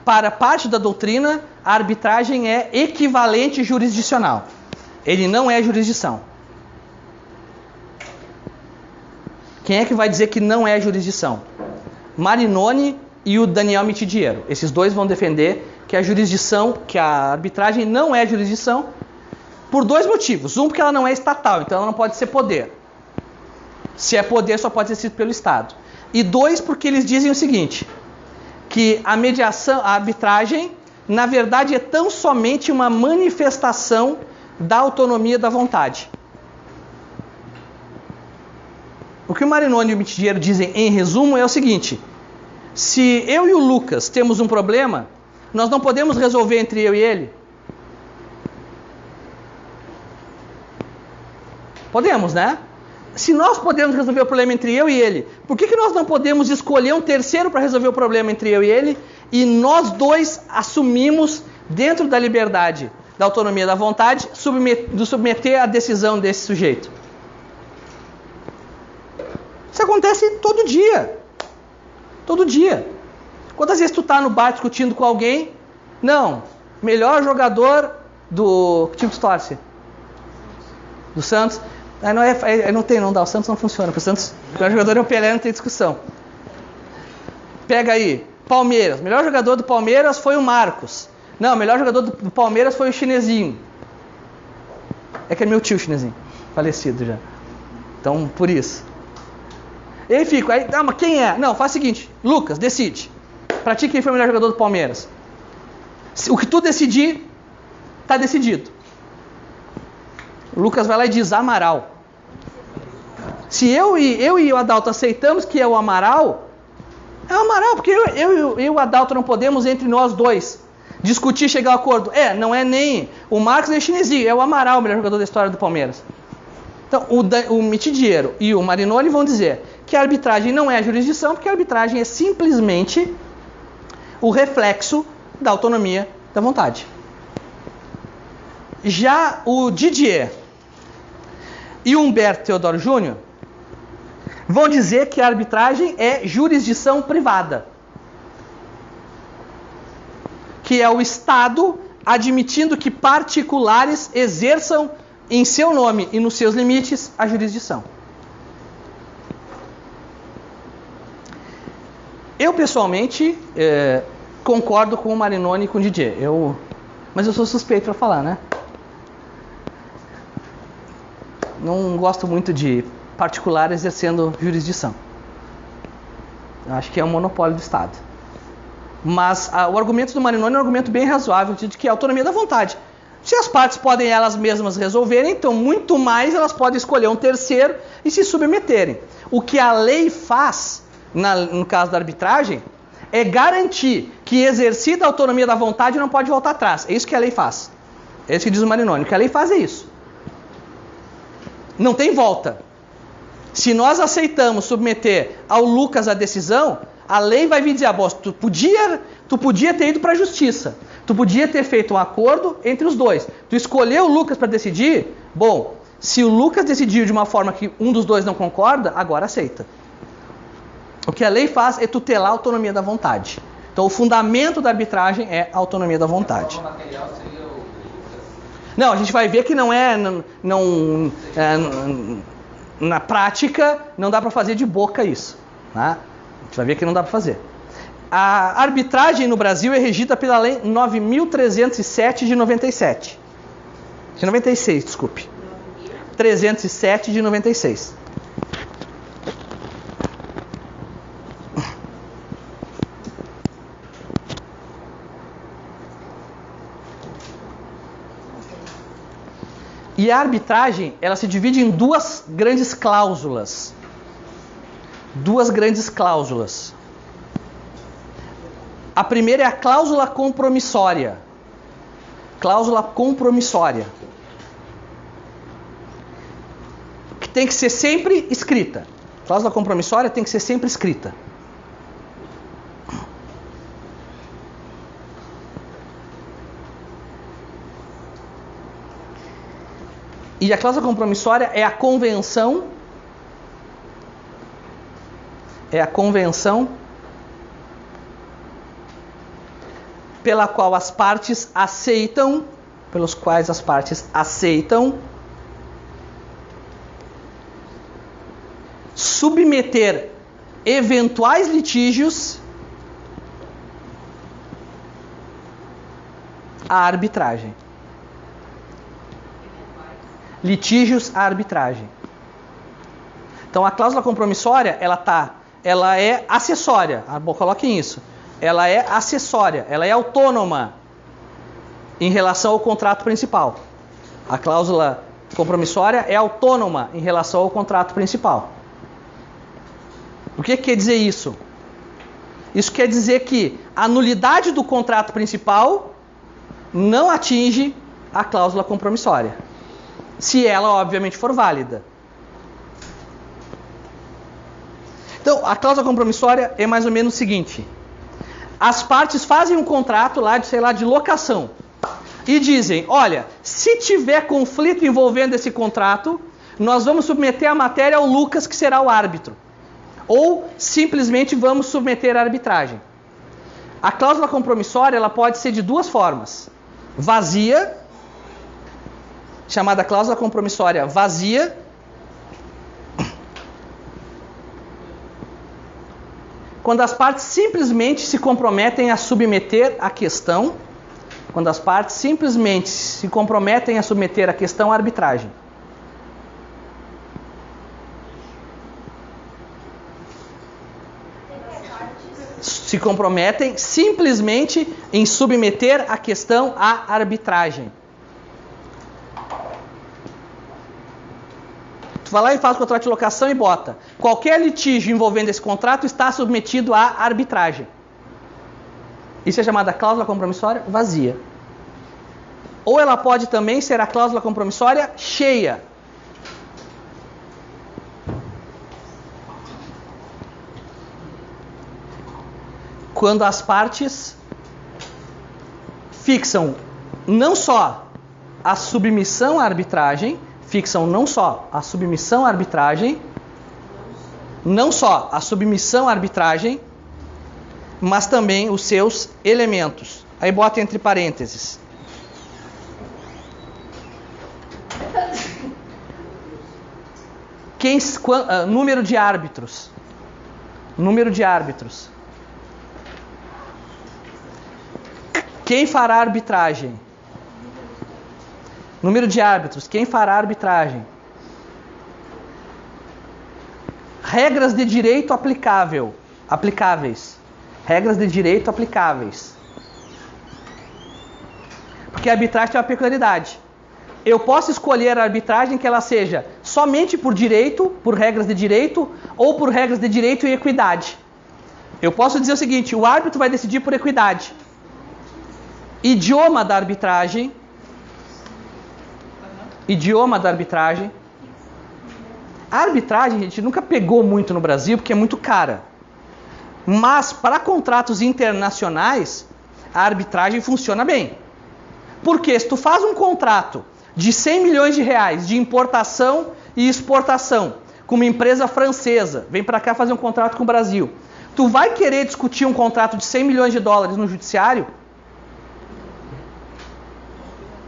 para parte da doutrina, a arbitragem é equivalente jurisdicional. Ele não é jurisdição. Quem é que vai dizer que não é jurisdição? Marinoni e o Daniel Mitidiero. Esses dois vão defender que a jurisdição, que a arbitragem não é jurisdição, por 2 motivos. Um, porque ela não é estatal, então ela não pode ser poder. Se é poder, só pode ser exercido pelo Estado. E 2, porque eles dizem o seguinte, que a mediação, a arbitragem, na verdade, é tão somente uma manifestação da autonomia da vontade. O que o Marinoni e o Mitidiero dizem, em resumo, é o seguinte: se eu e o Lucas temos um problema, nós não podemos resolver entre eu e ele? Podemos, né? Se nós podemos resolver o problema entre eu e ele, por que nós não podemos escolher um terceiro para resolver o problema entre eu e ele, e nós dois assumimos, dentro da liberdade, da autonomia da vontade, submeter a decisão desse sujeito? Isso acontece todo dia. Todo dia. Quantas vezes tu tá no bar discutindo com alguém? Não, melhor jogador do... Que time tu torce? Do Santos. Não dá, o Santos não funciona. O Santos, o melhor jogador é o Pelé, não tem discussão. Pega aí, Palmeiras. O melhor jogador do Palmeiras foi o Marcos. Não, o melhor jogador do Palmeiras foi o Chinesinho. É que é meu tio Chinesinho, falecido já. Então, por isso. E aí fico, mas quem é? Não, faz o seguinte, Lucas, decide. Pra ti, quem foi o melhor jogador do Palmeiras? O que tu decidir, tá decidido. O Lucas vai lá e diz Amaral. Se eu e o Adalto aceitamos que é o Amaral, é o Amaral, porque eu e o Adalto não podemos, entre nós dois, discutir, chegar a acordo. Não é nem o Marcos nem o Chinesinho, é o Amaral o melhor jogador da história do Palmeiras. Então, o Mitidiero e o Marinoni vão dizer que a arbitragem não é a jurisdição, porque a arbitragem é simplesmente o reflexo da autonomia da vontade. Já o Didier e o Humberto Teodoro Júnior vão dizer que a arbitragem é jurisdição privada, que é o Estado admitindo que particulares exerçam em seu nome e nos seus limites a jurisdição. Eu, pessoalmente, concordo com o Marinoni e com o Didier. Mas eu sou suspeito para falar, né? Não gosto muito de particular exercendo jurisdição. Eu acho que é um monopólio do Estado. Mas o argumento do Marinoni é um argumento bem razoável, de que é a autonomia da vontade. Se as partes podem elas mesmas resolverem, então muito mais elas podem escolher um terceiro e se submeterem. O que a lei faz, no caso da arbitragem, é garantir que exercida a autonomia da vontade não pode voltar atrás. É isso que a lei faz. É isso que diz o Marinoni. O que a lei faz é isso. Não tem volta. Se nós aceitamos submeter ao Lucas a decisão, a lei vai vir dizer, tu podia ter ido para a justiça. Tu podia ter feito um acordo entre os dois. Tu escolheu o Lucas para decidir? Bom, se o Lucas decidiu de uma forma que um dos dois não concorda, agora aceita. O que a lei faz é tutelar a autonomia da vontade. Então, o fundamento da arbitragem é a autonomia da vontade. O material seria o Lucas. Não, a gente vai ver que não é... na prática, não dá para fazer de boca isso. Tá? A gente vai ver que não dá para fazer. A arbitragem no Brasil é regida pela Lei 9.307 de 97. De 96, desculpe. 307 de 96. E a arbitragem, ela se divide em duas grandes cláusulas. Duas grandes cláusulas. A primeira é a cláusula compromissória. Cláusula compromissória. Que tem que ser sempre escrita. Cláusula compromissória tem que ser sempre escrita. E a cláusula compromissória é a convenção. É a convenção pela qual as partes aceitam, pelos quais as partes aceitam submeter eventuais litígios à arbitragem. Litígios à arbitragem. Então a cláusula compromissória, ela é acessória. Coloquem isso. Ela é acessória, ela é autônoma em relação ao contrato principal. A cláusula compromissória é autônoma em relação ao contrato principal. O que quer dizer isso? Isso quer dizer que a nulidade do contrato principal não atinge a cláusula compromissória, se ela obviamente for válida. Então, a cláusula compromissória é mais ou menos o seguinte: as partes fazem um contrato lá de locação e dizem, olha, se tiver conflito envolvendo esse contrato, nós vamos submeter a matéria ao Lucas, que será o árbitro. Ou simplesmente vamos submeter à arbitragem. A cláusula compromissória, ela pode ser de duas formas: vazia, chamada cláusula compromissória vazia, quando as partes simplesmente se comprometem a submeter a questão, à arbitragem. Se comprometem simplesmente em submeter a questão à arbitragem. Tu vai lá e faz o contrato de locação e bota: qualquer litígio envolvendo esse contrato está submetido à arbitragem. Isso é chamada cláusula compromissória vazia. Ou ela pode também ser a cláusula compromissória cheia. Quando as partes fixam não só a submissão à arbitragem, mas também os seus elementos. Aí bota entre parênteses. Número de árbitros. Quem fará arbitragem? Número de árbitros. Quem fará arbitragem? Regras de direito aplicáveis. Regras de direito aplicáveis. Porque a arbitragem tem uma peculiaridade. Eu posso escolher a arbitragem que ela seja somente por direito, por regras de direito, ou por regras de direito e equidade. Eu posso dizer o seguinte: o árbitro vai decidir por equidade. Idioma da arbitragem. A arbitragem, a gente nunca pegou muito no Brasil porque é muito cara. Mas para contratos internacionais, a arbitragem funciona bem. Porque se tu faz um contrato de 100 milhões de reais de importação e exportação com uma empresa francesa, vem para cá fazer um contrato com o Brasil, tu vai querer discutir um contrato de 100 milhões de dólares no judiciário?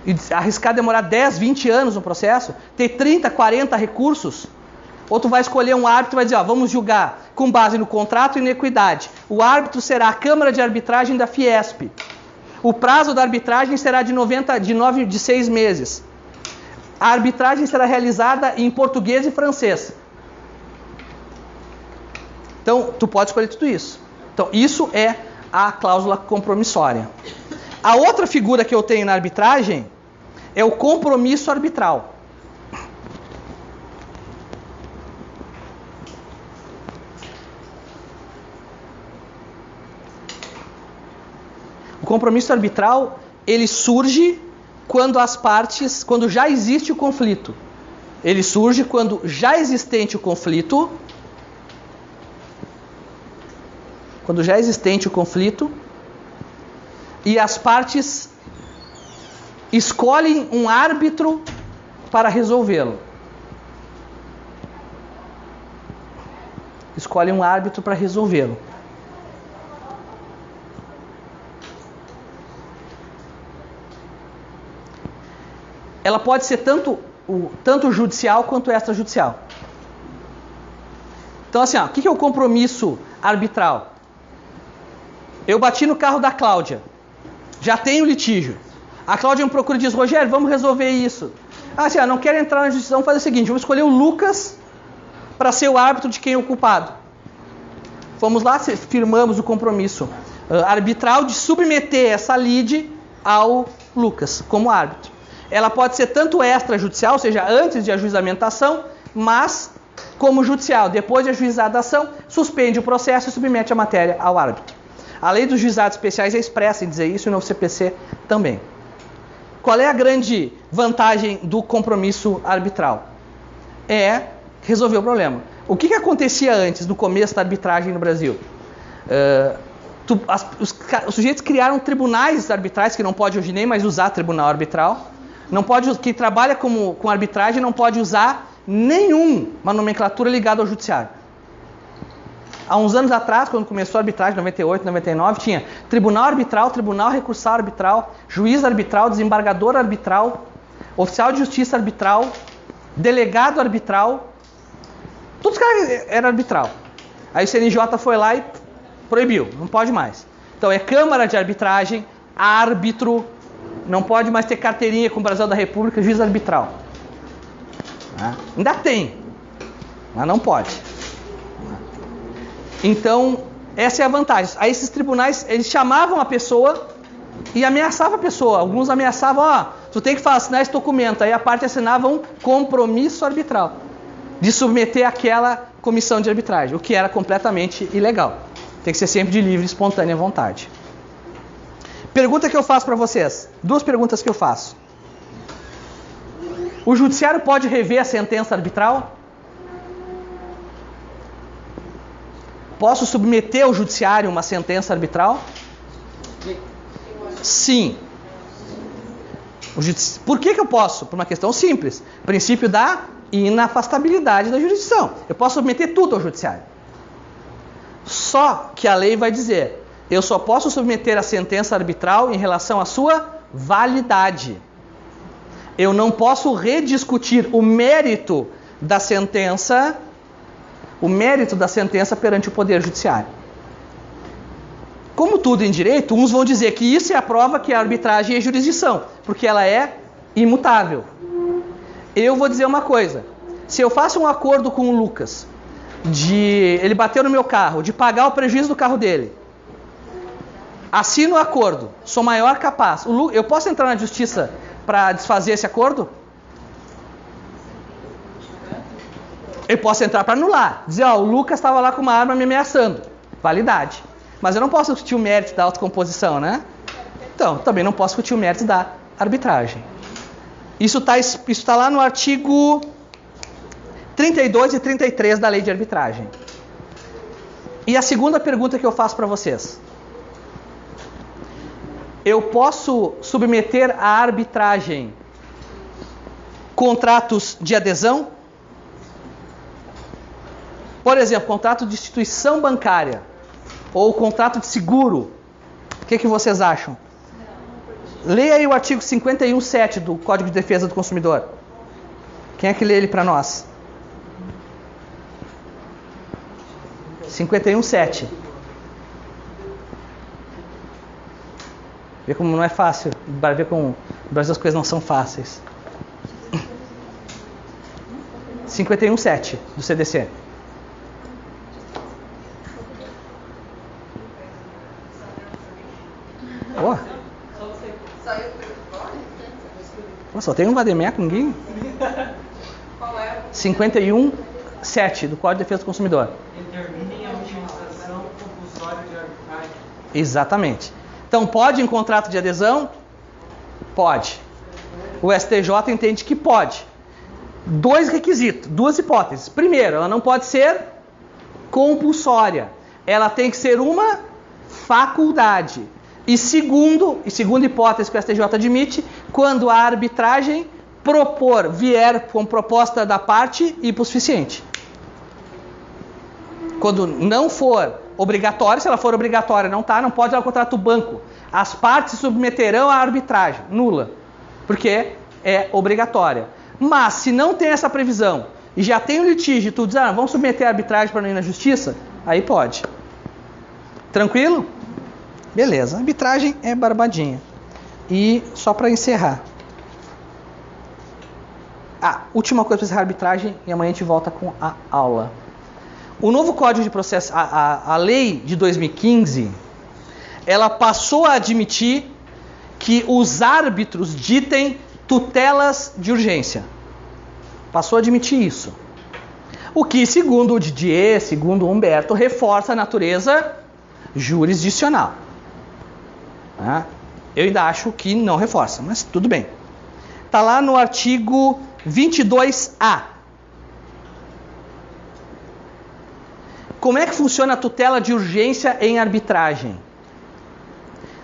E arriscar demorar 10, 20 anos no processo? Ter 30, 40 recursos? Ou tu vai escolher um árbitro e vai dizer, vamos julgar com base no contrato e na equidade. O árbitro será a Câmara de Arbitragem da Fiesp. O prazo da arbitragem será de 6 meses. A arbitragem será realizada em português e francês. Então, tu pode escolher tudo isso. Então, isso é a cláusula compromissória. A outra figura que eu tenho na arbitragem é o compromisso arbitral. O compromisso arbitral, ele surge quando já existe o conflito. Ele surge quando já existente o conflito. E as partes escolhem um árbitro para resolvê-lo. Ela pode ser tanto judicial quanto extrajudicial. Então, assim, o que é o compromisso arbitral? Eu bati no carro da Cláudia. Já tem o litígio. A Cláudia me procura e diz, Rogério, vamos resolver isso. Assim, não quero entrar na justiça, vamos fazer o seguinte, vamos escolher o Lucas para ser o árbitro de quem é o culpado. Fomos lá, firmamos o compromisso arbitral de submeter essa lide ao Lucas como árbitro. Ela pode ser tanto extrajudicial, ou seja, antes de ajuizamentação, mas como judicial. Depois de ajuizada a ação, suspende o processo e submete a matéria ao árbitro. A lei dos juizados especiais é expressa em dizer isso e no CPC também. Qual é a grande vantagem do compromisso arbitral? É resolver o problema. O que acontecia antes, no começo da arbitragem no Brasil? Os sujeitos criaram tribunais arbitrais, que não pode hoje nem mais usar tribunal arbitral. Não pode, quem trabalha com arbitragem não pode usar nenhuma nomenclatura ligada ao judiciário. Há uns anos atrás, quando começou a arbitragem, 98, 99, tinha tribunal arbitral, tribunal recursal arbitral, juiz arbitral, desembargador arbitral, oficial de justiça arbitral, delegado arbitral. Todos os caras eram arbitral. Aí o CNJ foi lá e proibiu, não pode mais. Então é Câmara de Arbitragem, árbitro, não pode mais ter carteirinha com o Brasil da República, juiz arbitral. Ainda tem, mas não pode. Então, essa é a vantagem. Aí esses tribunais, eles chamavam a pessoa e ameaçavam a pessoa. Alguns ameaçavam, tu tem que assinar esse documento. Aí a parte assinava um compromisso arbitral de submeter aquela comissão de arbitragem, o que era completamente ilegal. Tem que ser sempre de livre e espontânea vontade. Pergunta que eu faço para vocês. Duas perguntas que eu faço. O judiciário pode rever a sentença arbitral? Posso submeter ao judiciário uma sentença arbitral? Sim. Por que eu posso? Por uma questão simples. Princípio da inafastabilidade da jurisdição. Eu posso submeter tudo ao judiciário. Só que a lei vai dizer, eu só posso submeter a sentença arbitral em relação à sua validade. Eu não posso rediscutir o mérito da sentença perante o Poder Judiciário. Como tudo em direito, uns vão dizer que isso é a prova que a arbitragem é jurisdição, porque ela é imutável. Eu vou dizer uma coisa, se eu faço um acordo com o Lucas, ele bateu no meu carro, de pagar o prejuízo do carro dele, assino o acordo, sou maior capaz, eu posso entrar na justiça para desfazer esse acordo? Eu posso entrar para anular, dizer, o Lucas estava lá com uma arma me ameaçando, validade. Mas eu não posso discutir o mérito da autocomposição, né? Então, também não posso discutir o mérito da arbitragem. Isso está lá no artigo 32 e 33 da Lei de Arbitragem. E a segunda pergunta que eu faço para vocês. Eu posso submeter à arbitragem contratos de adesão? Por exemplo, contrato de instituição bancária ou contrato de seguro. O que vocês acham? Leia aí o artigo 51.7 do Código de Defesa do Consumidor. Quem é que lê ele para nós? 51.7. Vê como não é fácil. Para ver como no Brasil as coisas não são fáceis. 51.7 do CDC. Só tem um vademeco, ninguém? Qual é? 51.7 do Código de Defesa do Consumidor. Determinem a utilização compulsória de arbitragem. Exatamente. Então, pode em contrato de adesão? Pode. O STJ entende que pode. Dois requisitos, duas hipóteses. Primeiro, ela não pode ser compulsória. Ela tem que ser uma faculdade. E segunda hipótese que o STJ admite, quando a arbitragem vier com proposta da parte hipossuficiente. Quando não for obrigatório, se ela for obrigatória, não pode, ela contrata o banco. As partes se submeterão à arbitragem, nula, porque é obrigatória. Mas se não tem essa previsão e já tem o litígio e tu diz, vamos submeter a arbitragem para não ir na justiça, aí pode. Tranquilo? Beleza, a arbitragem é barbadinha. E só para encerrar. Última coisa para encerrar a arbitragem e amanhã a gente volta com a aula. O novo Código de Processo, a lei de 2015, ela passou a admitir que os árbitros ditem tutelas de urgência. Passou a admitir isso. O que, segundo o Didier, segundo o Humberto, reforça a natureza jurisdicional. Eu ainda acho que não reforça, mas tudo bem. Está lá no artigo 22A. Como é que funciona a tutela de urgência em arbitragem?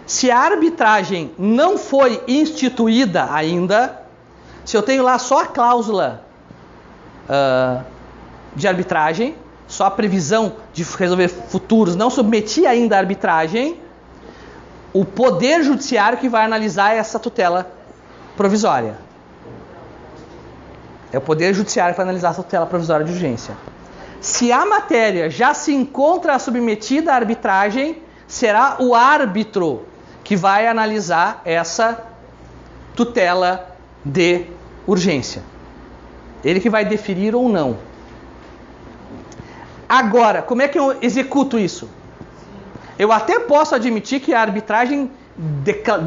Se a arbitragem não foi instituída ainda, se eu tenho lá só a cláusula de arbitragem, só a previsão de resolver futuros, não submeti ainda a arbitragem, o Poder Judiciário que vai analisar essa tutela provisória. É o Poder Judiciário que vai analisar essa tutela provisória de urgência. Se a matéria já se encontra submetida à arbitragem, será o árbitro que vai analisar essa tutela de urgência. Ele que vai deferir ou não. Agora, como é que eu executo isso? Eu até posso admitir que a arbitragem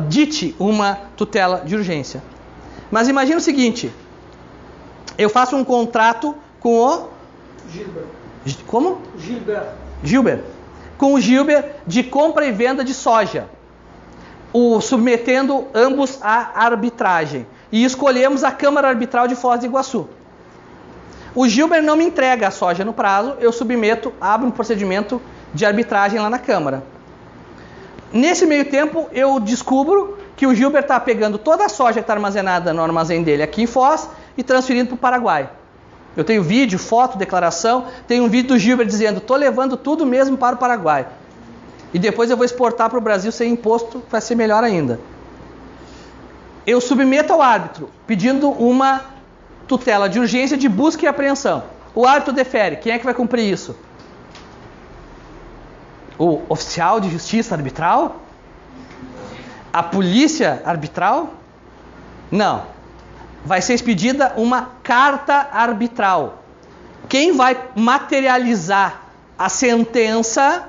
dite uma tutela de urgência. Mas imagina o seguinte. Eu faço um contrato com o... Gilbert. Como? Gilbert. Com o Gilbert de compra e venda de soja. Submetendo ambos à arbitragem. E escolhemos a Câmara Arbitral de Foz do Iguaçu. O Gilbert não me entrega a soja no prazo, eu submeto, abro um procedimento de arbitragem lá na Câmara. Nesse meio tempo, eu descubro que o Gilbert está pegando toda a soja que está armazenada no armazém dele aqui em Foz e transferindo para o Paraguai. Eu tenho vídeo, foto, declaração, tenho um vídeo do Gilbert dizendo, estou levando tudo mesmo para o Paraguai. E depois eu vou exportar para o Brasil sem imposto, vai ser melhor ainda. Eu submeto ao árbitro, pedindo uma tutela de urgência de busca e apreensão. O árbitro defere. Quem é que vai cumprir isso? O oficial de justiça arbitral? A polícia arbitral? Não. Vai ser expedida uma carta arbitral. Quem vai materializar a sentença,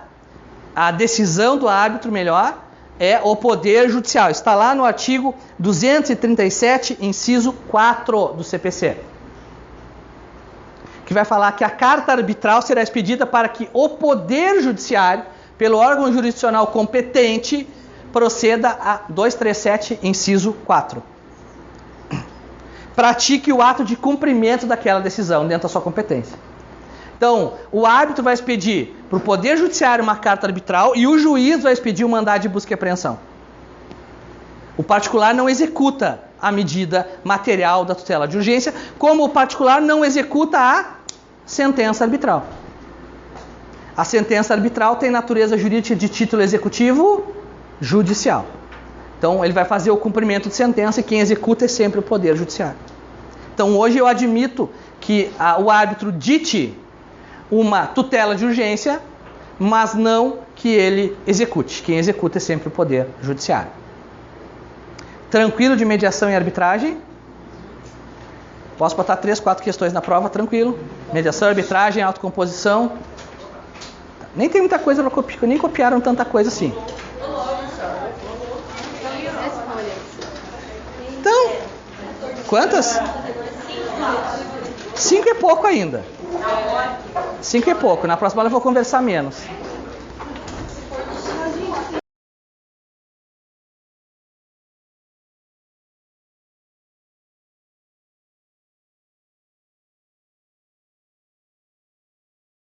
a decisão do árbitro, melhor, é o Poder Judicial. Está lá no artigo 237, inciso 4 do CPC. Que vai falar que a carta arbitral será expedida para que o Poder Judiciário, pelo órgão jurisdicional competente, proceda a 237, inciso 4. Pratique o ato de cumprimento daquela decisão dentro da sua competência. Então, o árbitro vai expedir para o Poder Judiciário uma carta arbitral e o juiz vai expedir o mandado de busca e apreensão. O particular não executa a medida material da tutela de urgência, como o particular não executa a sentença arbitral. A sentença arbitral tem natureza jurídica de título executivo judicial. Então, ele vai fazer o cumprimento de sentença e quem executa é sempre o Poder Judiciário. Então, hoje eu admito que o árbitro dite uma tutela de urgência, mas não que ele execute. Quem executa é sempre o Poder Judiciário. Tranquilo de mediação e arbitragem? Posso botar 3, 4 questões na prova, tranquilo. Mediação, arbitragem, autocomposição. Nem tem muita coisa para copiar, nem copiaram tanta coisa assim. Então, quantas? 5 é pouco ainda. 5 é pouco. Na próxima aula eu vou conversar menos.